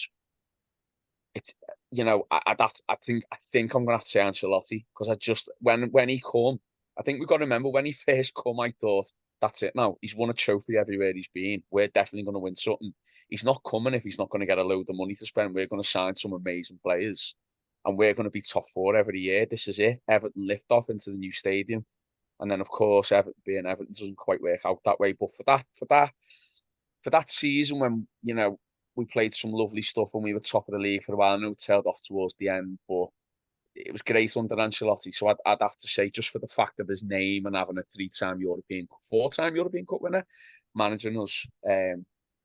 It's I think I'm gonna have to say Ancelotti because I just when he come, I think we've got to remember when he first come, I thought that's it now. He's won a trophy everywhere he's been. We're definitely going to win something. He's not coming if he's not going to get a load of money to spend. We're going to sign some amazing players and we're going to be top four every year. This is it. Everton lift off into the new stadium. And then, of course, Everton being Everton doesn't quite work out that way. But for that season when, we played some lovely stuff and we were top of the league for a while, I know it tailed off towards the end, but it was great under Ancelotti. So I'd have to say, just for the fact of his name and having a 4-time European Cup winner, managing us,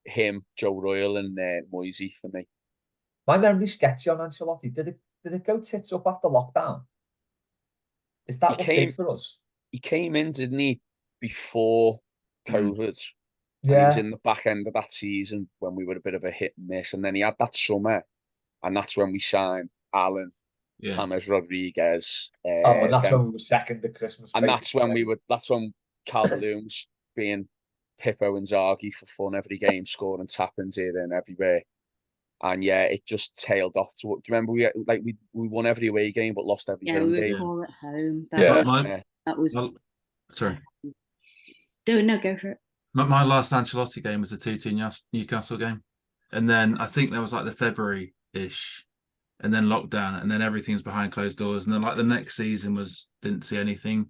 him, Joe Royle and Moisey for me. My memory's sketchy on Ancelotti. Did it go tits up after lockdown? Is that what did for us? He came in, didn't he, before COVID? Yeah. And he was in the back end of that season when we were a bit of a hit and miss. And then he had that summer, and that's when we signed Alan, James Rodriguez. And that's when we were second at Christmas. And that's when Calvert-Lewin was being Pippo Inzaghi for fun every game, scoring tap-ins here and everywhere. And yeah, it just tailed off. Do you remember we won every away game but lost every home game? Yeah, we were poor at home. That was. Sorry. No, go for it. My last Ancelotti game was a 2-2 Newcastle game, and then I think there was like the February-ish, and then lockdown, and then everything's behind closed doors, and then like the next season didn't see anything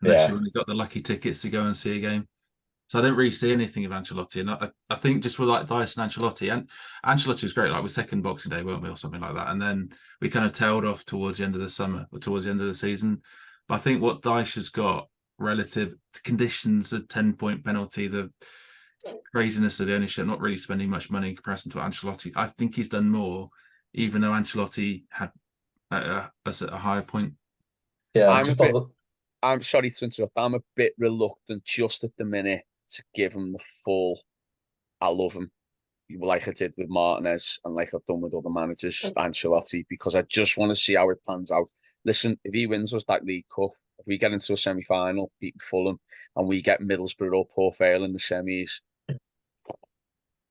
unless you only got the lucky tickets to go and see a game. So I didn't really see anything of Ancelotti, and I think just with like Dyche and Ancelotti, and Ancelotti was great. Like with second Boxing Day, weren't we, or something like that, and then we kind of tailed off towards the end of the summer or towards the end of the season. But I think what Dyche has got relative to conditions, the 10-point penalty, the craziness of the ownership, not really spending much money in comparison to Ancelotti. I think he's done more, even though Ancelotti had us at a higher point. Yeah, I'm sorry to interrupt. I'm a bit reluctant just at the minute to give him the full I love him, like I did with Martinez and like I've done with other managers, Ancelotti, because I just want to see how it pans out. Listen, if he wins us that League Cup, if we get into a semi-final, beating Fulham, and we get Middlesbrough or Port Vale in the semis,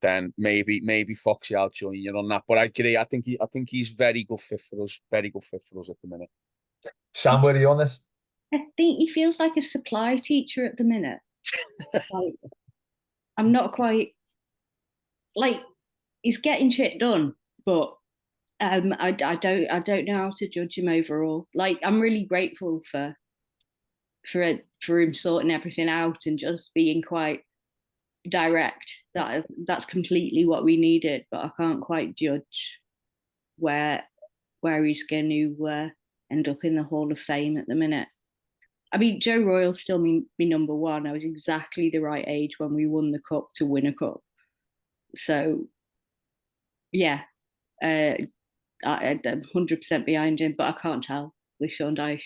then maybe Foxy, I'll join you on that. But I agree. I think he's very good fit for us. Very good fit for us at the minute. Sam, where are you on this? I think he feels like a supply teacher at the minute. I'm not quite like he's getting shit done, but I don't know how to judge him overall. Like I'm really grateful for him sorting everything out and just being quite direct. That's completely what we needed, but I can't quite judge where he's going to end up in the Hall of Fame at the minute. I mean, Joe Royle's still me number one. I was exactly the right age when we won the cup to win a cup. So, yeah, I'm 100% behind him, but I can't tell with Sean Dyche.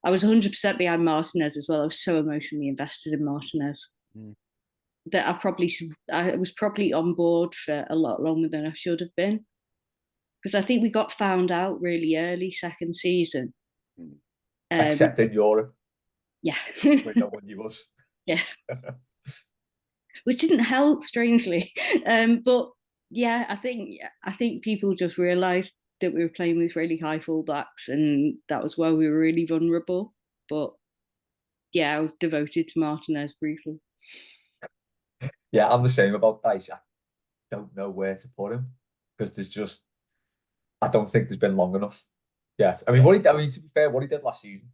I was 100% behind Martinez as well. I was so emotionally invested in Martinez that I was probably on board for a lot longer than I should have been, because I think we got found out really early second season. Except in Europe. Yeah. When no one knew us. Yeah. Which didn't help, strangely. But yeah, I think people just realised that we were playing with really high fullbacks, and that was why we were really vulnerable. But yeah, I was devoted to Martinez briefly. Yeah, I'm the same about Dyche. I don't know where to put him because I don't think there's been long enough. Yes, I mean, to be fair, what he did last season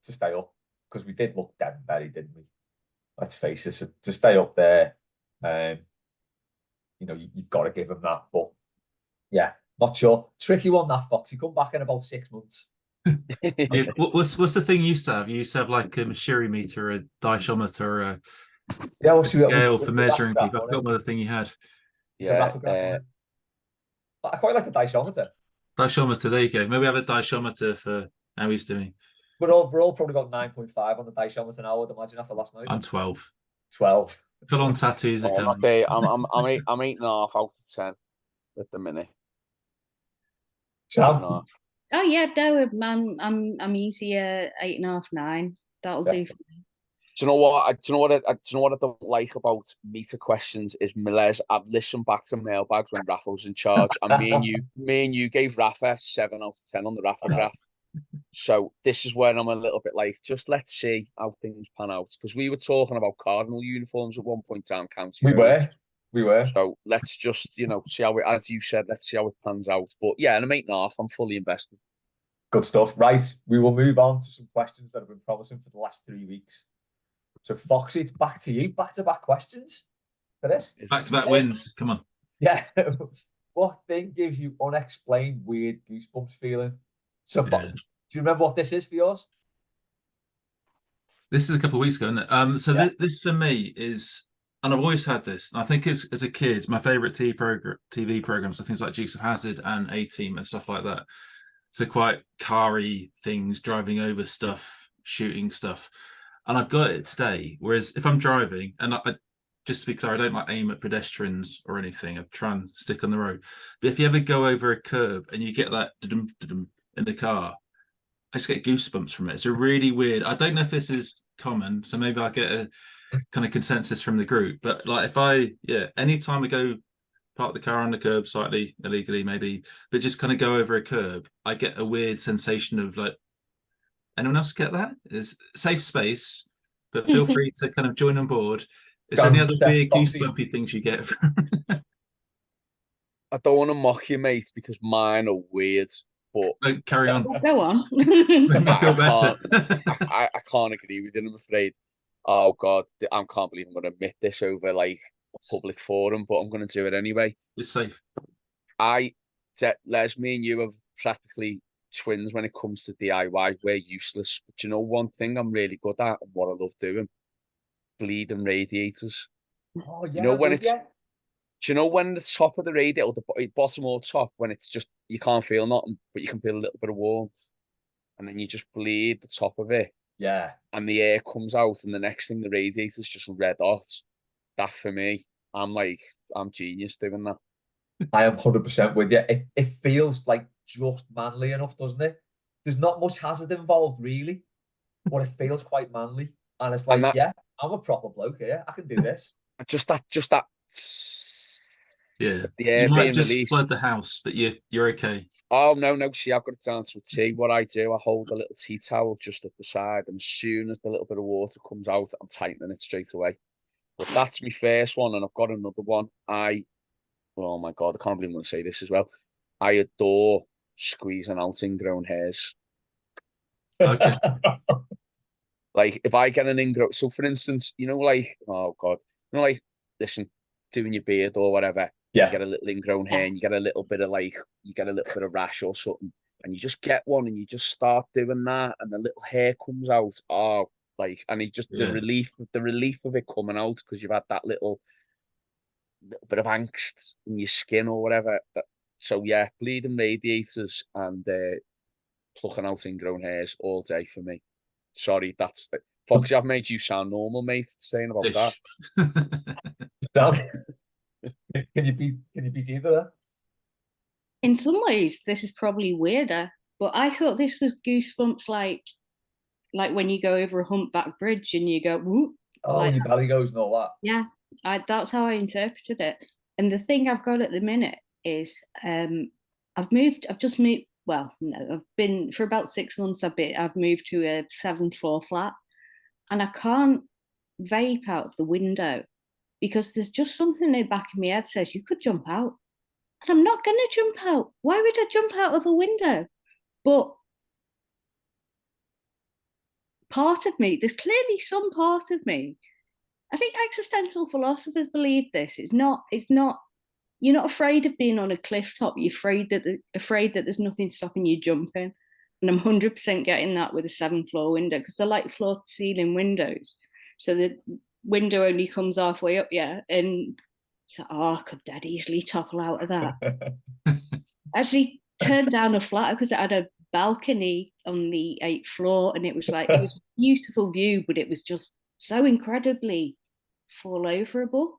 to stay up, because we did look dead and buried, didn't we? Let's face it, so to stay up there, you've got to give him that. But yeah, not sure. Tricky one, that Foxy. Come back in about 6 months. Yeah, what's the thing you used to have? You used to have like a Mashiri meter, a Dycheometer, a scale for measuring people. I forgot what the thing you had. Yeah, I quite like the Dycheometer. Dycheometer, there you go. Maybe have a Dycheometer for how he's doing. We're all probably got 9.5 on the Dycheometer now, I would imagine, after last night. I'm 12. 12. Full on tattoos are coming. I'm 8.5 out of 10 at the minute. Sam? Oh yeah, no, I'm easier 8.5, 9. That'll do for me. Do you know what I don't like about meter questions is Melez. I've listened back to mailbags when Rafa was in charge, and me and you gave Rafa 7 out of 10 on the Rafa graph. So this is where I'm a little bit like, just let's see how things pan out, because we were talking about Cardinal uniforms at one point in time. County we were. So let's just see how it, as you said, let's see how it pans out. But yeah, and I'm 8.5. I'm fully invested. Good stuff. Right, we will move on to some questions that have been promising for the last 3 weeks. So Foxy, it's back to you. Back-to-back questions for this. Back-to-back wins. Come on. Yeah. What thing gives you unexplained weird goosebumps feeling? So do you remember what this is for yours? This is a couple of weeks ago, isn't it? This for me is, and I've always had this. I think it's, as a kid, my favourite TV programs are things like Dukes of Hazzard and A-Team and stuff like that. So quite car-y things, driving over stuff, shooting stuff. And I've got it today. Whereas if I'm driving, and just to be clear, I don't like aim at pedestrians or anything. I try and stick on the road. But if you ever go over a curb and you get that in the car, I just get goosebumps from it. It's a really weird. I don't know if this is common, so maybe I get a kind of consensus from the group. But like anytime I go park the car on the curb slightly illegally, maybe, but just kind of go over a curb, I get a weird sensation of like, anyone else get that? It's safe space, but feel free to kind of join on board. Is there any other weird goosebumpy things you get from? I don't want to mock you, mate, because mine are weird. But carry on. Go on. I feel better. I can't agree with you, I'm afraid. Oh God, I can't believe I'm going to admit this over like a public forum, but I'm going to do it anyway. It's safe. Les, me and you have practically twins when it comes to DIY. We're useless, but you know one thing I'm really good at and what I love doing? Bleeding radiators. Oh yeah. You know when do you know when the top of the radiator, the bottom or top, when it's just, you can't feel nothing, but you can feel a little bit of warmth, and then you just bleed the top of it. Yeah. And the air comes out, and the next thing, the radiator's just red hot. That for me, I'm genius doing that. I am 100% with you. It feels like just manly enough, doesn't it? There's not much hazard involved, really, but it feels quite manly. And it's like, I'm a proper bloke here. I can do this. Just that. Yeah, the air you might being just released. flood the house, but you're okay. Oh no! See, I've got it down to a T. What I do, I hold a little tea towel just at the side, and as soon as the little bit of water comes out, I'm tightening it straight away. But that's my first one, and I've got another one. Oh my God, I can't believe I'm going to say this as well. I adore squeezing out ingrown hairs. Okay. Like if I get an ingrown, so for instance, oh God, listen, doing your beard or whatever, you get a little ingrown hair, and you get a little bit of rash or something, and you just get one, and you just start doing that, and the little hair comes out. Oh, and it's just the relief of it coming out, because you've had that little bit of angst in your skin or whatever. So yeah, bleeding radiators and plucking out ingrown hairs all day for me. Sorry, that's Foxy. I've made you sound normal, mate. Saying about that. Sam, can you beat either of them? In some ways, this is probably weirder, but I thought this was goosebumps, like when you go over a humpback bridge and you go, whoop. Oh, like your belly goes and all that. Yeah, that's how I interpreted it. And the thing I've got at the minute is I've just moved. Well, no, I've been for about 6 months. I've moved to a 7th floor flat, and I can't vape out the window because there's just something in the back of my head says you could jump out, and I'm not going to jump out. Why would I jump out of a window? But part of me, there's clearly some part of me. I think existential philosophers believe this. It's not. You're not afraid of being on a cliff top. You're afraid that there's nothing stopping you jumping. And I'm 100% getting that with a 7th floor window because they're like floor to ceiling windows. So the window only comes halfway up, yeah. And you're like, oh, I could dead easily topple out of that. Actually turned down a flat because it had a balcony on the 8th floor, and it was a beautiful view, but it was just so incredibly fall overable.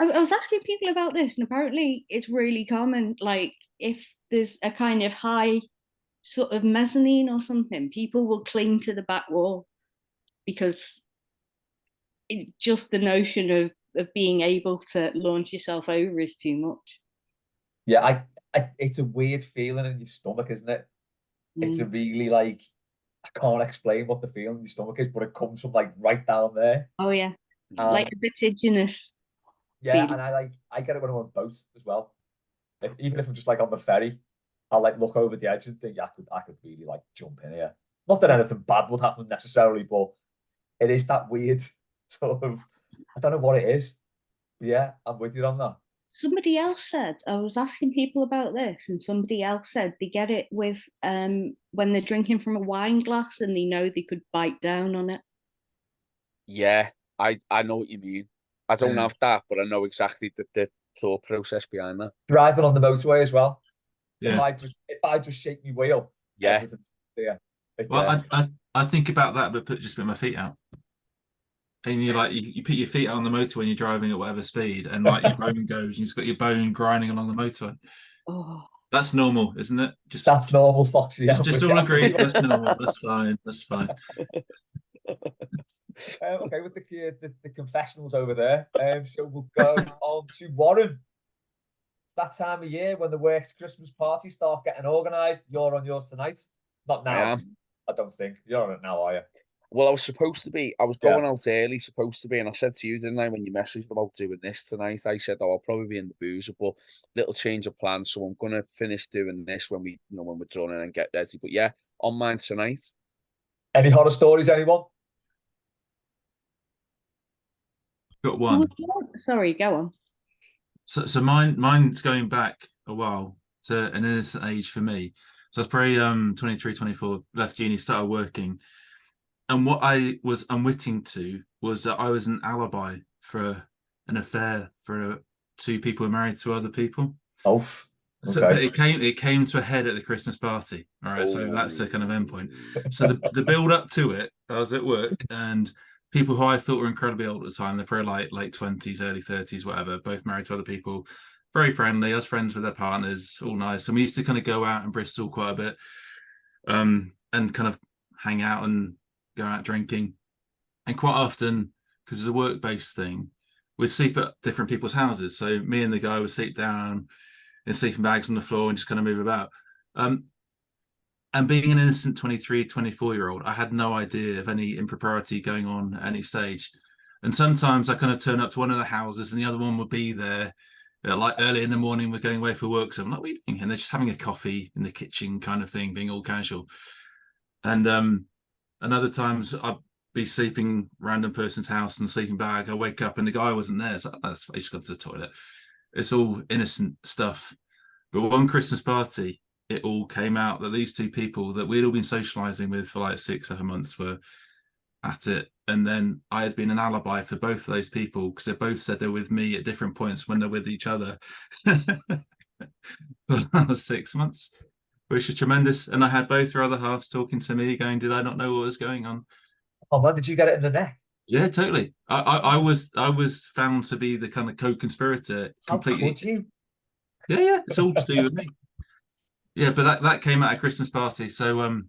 I was asking people about this, and apparently it's really common. Like if there's a kind of high sort of mezzanine or something, people will cling to the back wall because just the notion of being able to launch yourself over is too much. Yeah, it's a weird feeling in your stomach, isn't it? It's a really I can't explain what the feeling in your stomach is, but it comes from right down there. Oh yeah, like a vertiginous. Yeah, feeling. and I get it when I'm on boat as well. Even if I'm just on the ferry, I'll look over the edge and think, yeah, I could really jump in here. Not that anything bad would happen necessarily, but it is that weird sort of, I don't know what it is. But yeah, I'm with you on that. Somebody else said, I was asking people about this, and somebody else said they get it with when they're drinking from a wine glass and they know they could bite down on it. Yeah, I know what you mean. I don't have that, but I know exactly the thought process behind that. Driving on the motorway as well. Yeah. If I just shake my wheel, yeah. Well, I think about that, but just put my feet out. And you put your feet out on the motorway when you're driving at whatever speed, and your bone goes, and you've got your bone grinding along the motorway. Oh. That's normal, isn't it? That's normal, Foxy. Just all agreed. That's normal. That's fine. That's fine. Okay, with the confessionals over there. So we'll go on to Warren. It's that time of year when the works Christmas parties start getting organised. You're on yours tonight. Not now. I don't think. You're on it now, are you? Well, I was supposed to be. I was going out early, supposed to be, and I said to you, didn't I, when you messaged about doing this tonight? I said, "Oh, I'll probably be in the boozer, but little change of plans, so I'm gonna finish doing this when we're done and get ready." But yeah, on mine tonight. Any horror stories, anyone? Got one. Sorry, go on. So mine's going back a while to an innocent age for me. So I was probably 23, 24, left uni, started working. And what I was unwitting to was that I was an alibi for an affair for two people who were married to other people. Oh, okay. So but it came to a head at the Christmas party. All right, so that's the kind of endpoint. So the build up to it, I was at work, and people who I thought were incredibly old at the time, they're probably late 20s, early 30s, whatever, both married to other people, very friendly. I was friends with their partners, all nice. And we used to kind of go out in Bristol quite a bit, and kind of hang out and go out drinking. And quite often, because it's a work-based thing, we'd sleep at different people's houses. So me and the guy would sleep down in sleeping bags on the floor and just kind of move about. And being an innocent 23, 24-year-old, I had no idea of any impropriety going on at any stage. And sometimes I kind of turn up to one of the houses and the other one would be there early in the morning. We're going away for work. So I'm like, what are you doing? And they're just having a coffee in the kitchen kind of thing, being all casual. And other times I'd be sleeping random person's house in the sleeping bag. I wake up and the guy wasn't there. So that's he just got to the toilet. It's all innocent stuff. But one Christmas party, it all came out that these two people that we'd all been socializing with for 6-7 months were at it. And then I had been an alibi for both of those people because they both said they're with me at different points when they're with each other for the last 6 months. which is tremendous. And I had both your other halves talking to me, going, "Did I not know what was going on?" Oh man, did you get it in the neck? Yeah, totally. I was found to be the kind of co-conspirator How completely. could you? Yeah, it's all to do with me. Yeah, but that came at a Christmas party, so It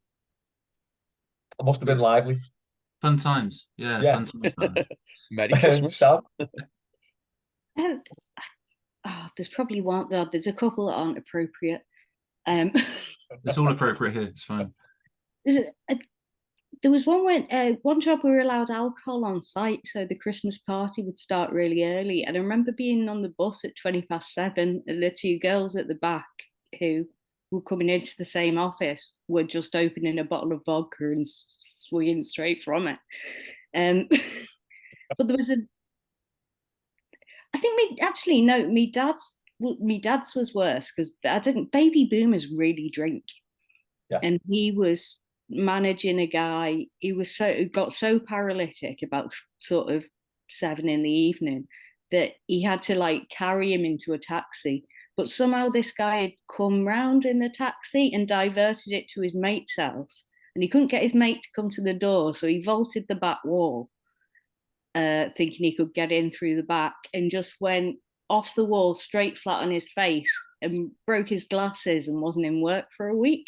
must have been lively. fun times. Yeah, Yeah. fun times. Man. Merry Christmas. Sam? Um, there's probably one. There's a couple that aren't appropriate. It's all appropriate here. It's fine. There was one job we were allowed alcohol on site, so the Christmas party would start really early. And I remember being on the bus at 7:20, and the two girls at the back who were coming into the same office were just opening a bottle of vodka and swinging straight from it. But there was I think me dad's was worse because baby boomers really drink. Yeah. And he was managing a guy who got so paralytic about sort of 7 p.m. that he had to like carry him into a taxi. But somehow this guy had come round in the taxi and diverted it to his mate's house. And he couldn't get his mate to come to the door, so he vaulted the back wall, thinking he could get in through the back, and just went off the wall straight flat on his face and broke his glasses and wasn't in work for a week.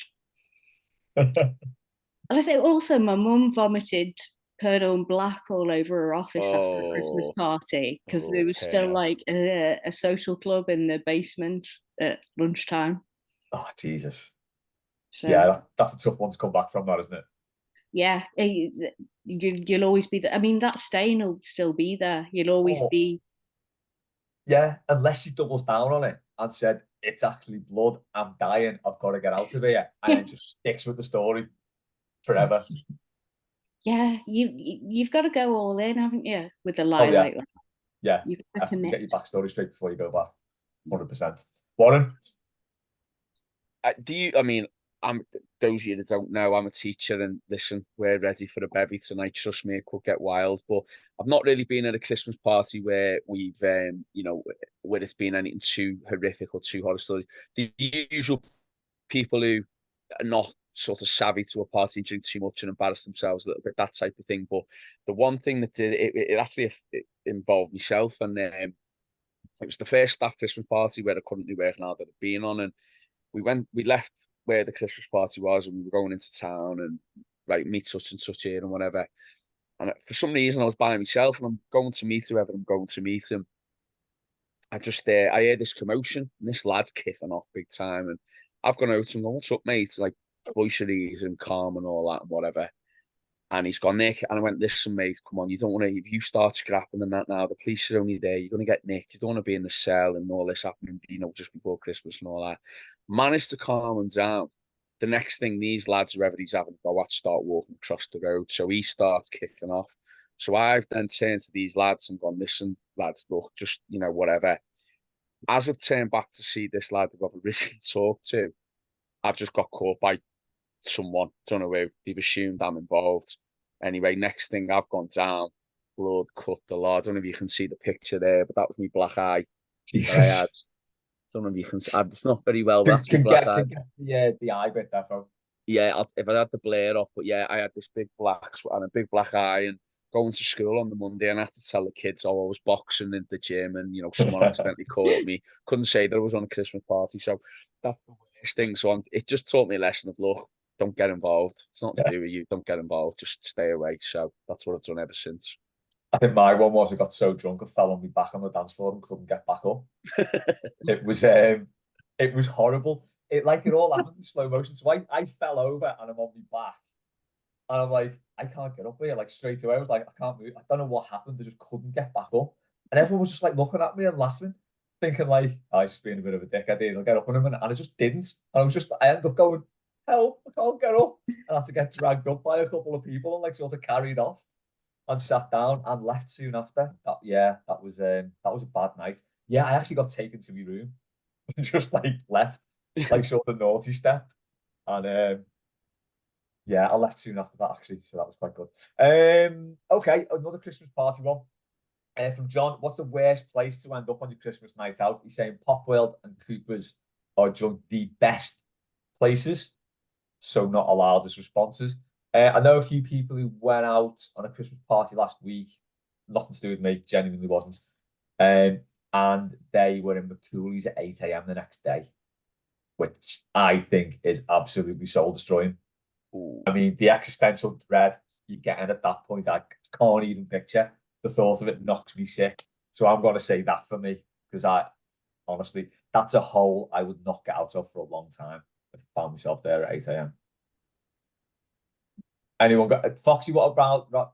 And I think also my mum vomited Pernod Black all over her office after a Christmas party because there was still like a social club in the basement at lunchtime. Oh, Jesus. So, yeah, that's a tough one to come back from, that, isn't it? Yeah, you'll always be there. I mean, that stain will still be there. You'll always be. Yeah, unless she doubles down on it and said, it's actually blood, I'm dying, I've got to get out of here, and then just sticks with the story forever. Yeah, you've got to go all in, haven't you, with a lie like that? Yeah, you've got to get your backstory straight before you go back. 100%. Warren? Those of you that don't know, I'm a teacher, and listen, we're ready for a bevy tonight. Trust me, it could get wild. But I've not really been at a Christmas party where we've, where it's been anything too horrific or too horror story. The usual people who are not sort of savvy to a party and drink too much and embarrass themselves a little bit, that type of thing. But the one thing that did it actually involved myself, and it was the first staff Christmas party where I currently work now that I've been on, and we left where the Christmas party was, and we were going into town and right, meet such and such here and whatever. And for some reason, I was by myself, and I'm going to meet whoever I'm going to meet him. I hear this commotion, and this lad's kicking off big time, and I've gone out and gone, "What's up, mate?" Like voice of ease and calm and all that and whatever. And he's gone, "Nick," and I went, "Listen, mate, come on, you don't want to, if you start scrapping and that now, the police are only there, you're going to get nicked, you don't want to be in the cell and all this happening, just before Christmas and all that." Managed to calm him down. The next thing, these lads, whoever he's having to go at, start walking across the road. So he starts kicking off. So I've then turned to these lads and gone, "Listen, lads, look, just, whatever." As I've turned back to see this lad that I've originally talked to, I've just got caught by someone, don't know who. They've assumed I'm involved. Anyway, next thing, I've gone down, blood cut the lot. I don't know if you can see the picture there, but that was my black eye that I had. Don't know if you can. It's not very well. That's can get the eye bit there, though. Yeah, if I had the blare off, but yeah, I had this big black and a big black eye, and going to school on the Monday, and I had to tell the kids, I was boxing in the gym, and someone accidentally caught me. Couldn't say that I was on a Christmas party, so that's the worst thing. So it just taught me a lesson of, look, don't get involved. It's not to do with you. Don't get involved. Just stay away. So that's what I've done ever since. I think my one was I got so drunk I fell on my back on the dance floor and couldn't get back up. It was horrible. It all happened in slow motion. So I fell over and I'm on my back. And I'm like, I can't get up here. Like straight away, I was like, I can't move. I don't know what happened. I just couldn't get back up. And everyone was just like looking at me and laughing, thinking like, oh, he's just being a bit of a dickhead. I'll get up in a minute. And I just didn't. And I ended up going, help, I can't get up. And I had to get dragged up by a couple of people and sort of carried off and sat down and left soon after. That was a bad night. Yeah, I actually got taken to my room and just left, sort of naughty stepped. And I left soon after that actually, so that was quite good. Okay, another Christmas party one. From John, what's the worst place to end up on your Christmas night out? He's saying Pop World and Cooper's are the best places, so not allowed as responses. I know a few people who went out on a Christmas party last week. Nothing to do with me, genuinely wasn't. And they were in the coolies at 8 a.m. the next day, which I think is absolutely soul destroying. I mean, the existential dread you get in at that point, I can't even picture. The thought of it knocks me sick. So I'm going to say that for me, because honestly, that's a hole I would not get out of for a long time if I found myself there at 8 a.m. Anyone got Foxy? What about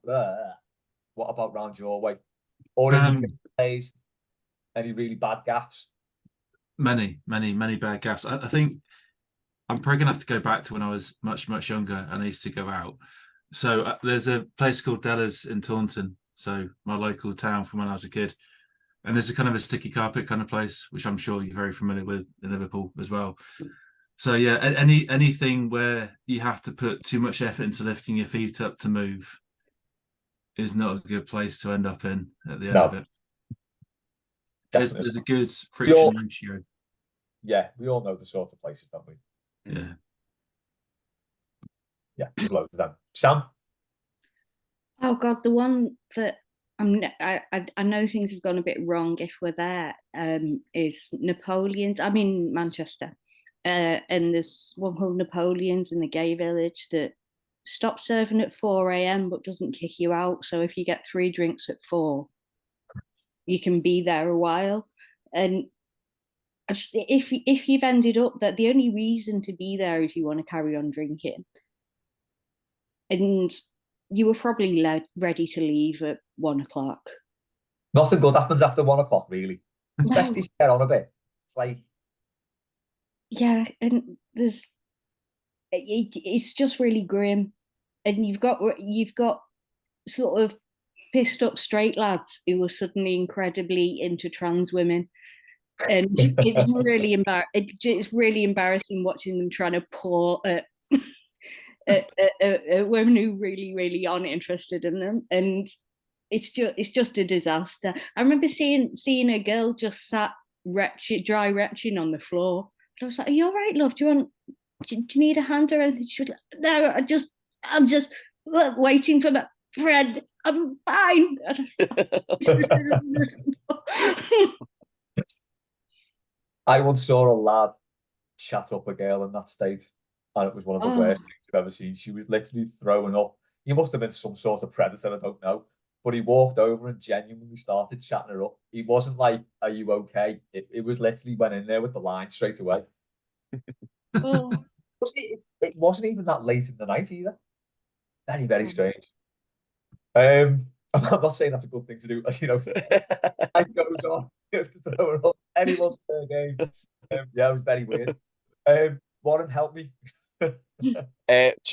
round your way? Or in the days? Any really bad gaffes? Many bad gaffes. I think I'm probably gonna have to go back to when I was much younger and I used to go out. So there's a place called Della's in Taunton, so my local town from when I was a kid. And there's a kind of a sticky carpet kind of place, which I'm sure you're very familiar with in Liverpool as well. So yeah, anything where you have to put too much effort into lifting your feet up to move is not a good place to end up in at the end of it. There's a good friction ratio. Yeah, we all know the sort of places, don't we? Yeah. Yeah, there's loads of them. Sam? Oh God, the one that I know things have gone a bit wrong if we're there, is Napoleon's. I'm in Manchester, and there's one called Napoleon's in the gay village that stops serving at 4 a.m. but doesn't kick you out. So if you get 3 drinks at 4, you can be there a while. And if you've ended up that the only reason to be there is you want to carry on drinking, and you were probably ready to leave at 1 o'clock. Nothing good happens after 1 o'clock, really. Especially if you get on a bit. It's like, yeah, and it's just really grim. And you've got sort of pissed up straight lads who are suddenly incredibly into trans women. And it's really embarrassing watching them trying to pour at women who really aren't interested in them, and it's just a disaster. I remember seeing a girl just sat dry retching on the floor. And I was like, "Are you all right, love? Do you need a hand or anything?" She was like, "No, I'm just waiting for my friend. I'm fine." I once saw a lad chat up a girl in that state, and it was one of the worst things I've ever seen. She was literally throwing up. He must have been some sort of predator, I don't know. But he walked over and genuinely started chatting her up. He wasn't like, "Are you okay?" It was literally went in there with the line straight away. It wasn't even that late in the night either. Very strange. I'm not saying that's a good thing to do, as you know. It goes on. You have to throw it up. Anyone's fair game. Yeah, it was very weird. Warren, help me. Do you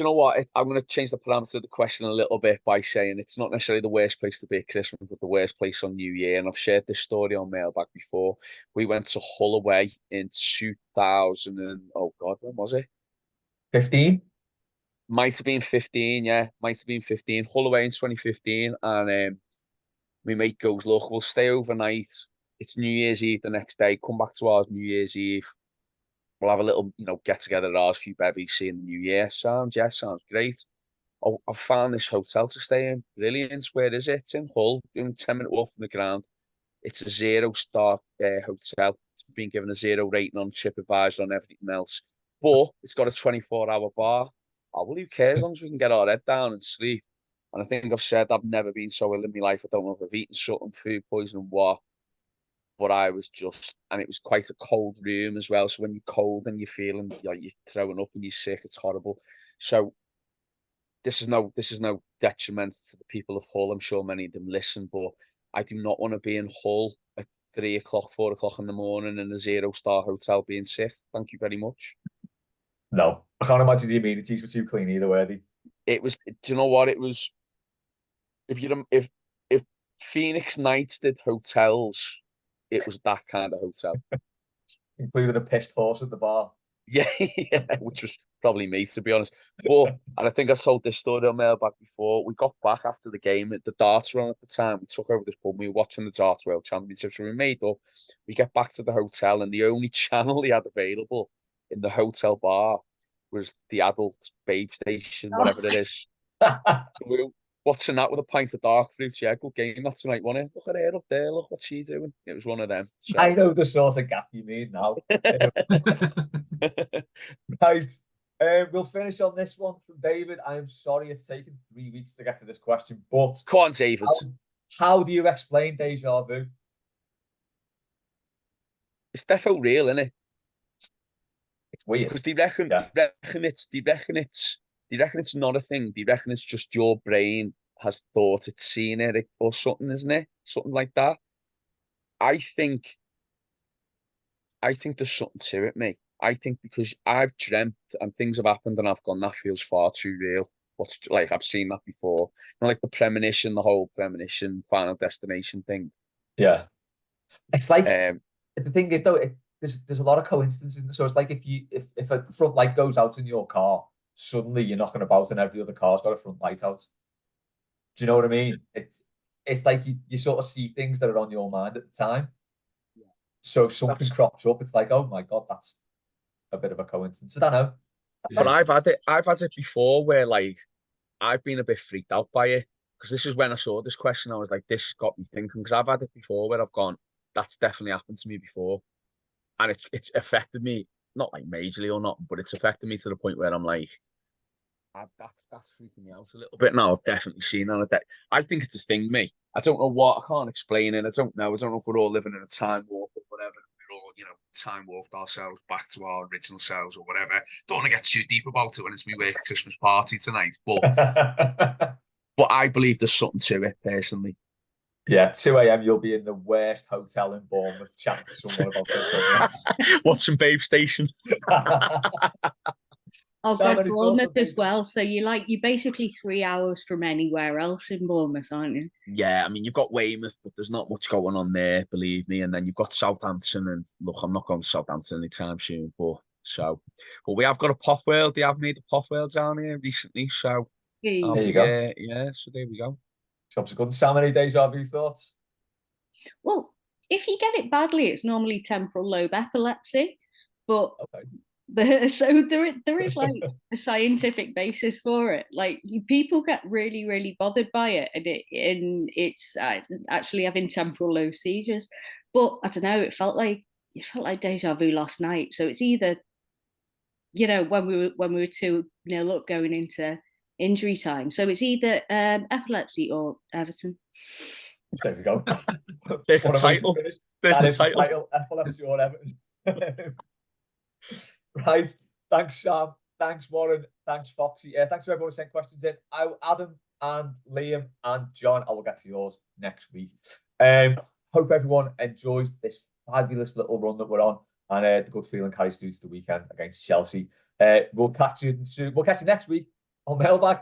know what? I'm going to change the parameter of the question a little bit by saying it's not necessarily the worst place to be at Christmas, but the worst place on New Year. And I've shared this story on Mailbag before. We went to Hull away in 2000 and, oh God, when was it? 15? Might have been 15, yeah. Might have been 15. Hull away in 2015. And my mate goes, "Look, we'll stay overnight. It's New Year's Eve the next day. Come back to ours New Year's Eve. We'll have a little, get together at ours, a few bevies, see in the New Year." Sounds great. Oh, I've found this hotel to stay in. Brilliant. Where is it? It's in Hull, in 10-minute walk from the ground. It's a 0-star hotel. It's been given a 0 rating on TripAdvisor on everything else. But it's got a 24-hour bar. Oh, well, who cares as long as we can get our head down and sleep? And I think I've said I've never been so ill in my life. I don't know if I've eaten something, food poisoning, what. But I was and it was quite a cold room as well. So when you're cold and you're feeling like you're throwing up and you're sick, it's horrible. So this is no detriment to the people of Hull. I'm sure many of them listen, but I do not want to be in Hull at 3 o'clock, 4 o'clock in the morning in a 0-star hotel being sick. Thank you very much. No, I can't imagine the amenities were too clean either, were they? It was. Do you know what it was? If Phoenix Nights did hotels, it was that kind of hotel. Including a pissed horse at the bar. Yeah, which was probably me, to be honest. But, and I think I told this story on Mailbag before, we got back after the game, the darts were on at the time, we took over this pub, we were watching the Darts World Championships, so we made up, we get back to the hotel, and the only channel they had available in the hotel bar was the adult babe station, whatever it is. We were watching that with a pint of dark fruit. Yeah, good game that tonight, wasn't it? Look at her up there. Look what she's doing. It was one of them. So. I know the sort of gap you mean now. Right. We'll finish on this one from David. I am sorry it's taken 3 weeks to get to this question, but Come on, David. How do you explain déjà vu? It's defo real, isn't it? It's weird. Because they reckon it's not a thing. They reckon it's just your brain has thought it's seen it or something, isn't it? Something like that. I think there's something to it, mate. I think because I've dreamt and things have happened and I've gone, that feels far too real. What's like I've seen that before. You know, like the whole premonition, Final Destination thing. Yeah. It's like the thing is though, there's a lot of coincidences. So it's like if a front light goes out in your car, suddenly you're knocking about and every other car's got a front light out. Do you know what I mean? It's like you sort of see things that are on your mind at the time. Yeah. So if something crops up, it's like, oh my God, that's a bit of a coincidence. I don't know. But I've had it before where like I've been a bit freaked out by it. Because this is when I saw this question, I was like, this got me thinking. Because I've had it before where I've gone, that's definitely happened to me before. And it's affected me, not like majorly or not, but it's affected me to the point where I'm like, that's freaking me out a little bit now. I've definitely seen that. I think it's a thing, me. I don't know what, I can't explain it. I don't know if we're all living in a time warp or whatever. We're all, time warped ourselves back to our original selves or whatever. Don't want to get too deep about it when it's my work Christmas party tonight, but but I believe there's something to it personally. Yeah, 2 a.m. you'll be in the worst hotel in Bournemouth chatting to someone about this. Watching Babe Station. I'll go to Bournemouth as well. So you're basically 3 hours from anywhere else in Bournemouth, aren't you? Yeah, I mean, you've got Weymouth, but there's not much going on there, believe me. And then you've got Southampton, and look, I'm not going to Southampton anytime soon, but we have got a pop world. They have made a pop world down here recently, so there you go. Yeah, so there we go. Jobs are good. Sam, any déjà vu thoughts? Well, if you get it badly, it's normally temporal lobe epilepsy, but so there is like a scientific basis for it. Like people get really, really bothered by it, and it's actually having temporal lobe seizures. But I don't know. It felt like déjà vu last night. So it's either, when we were 2-0 up going into injury time. So it's either epilepsy or Everton. There we go. There's the title. There's the title. Epilepsy or Everton. Right. Thanks, Sam. Thanks, Warren. Thanks, Foxy. Thanks to everyone who sent questions in. Adam and Liam and John, I will get to yours next week. Hope everyone enjoys this fabulous little run that we're on, and the good feeling carries through to the weekend against Chelsea. We'll catch you soon. We'll catch you next week on Mailbag.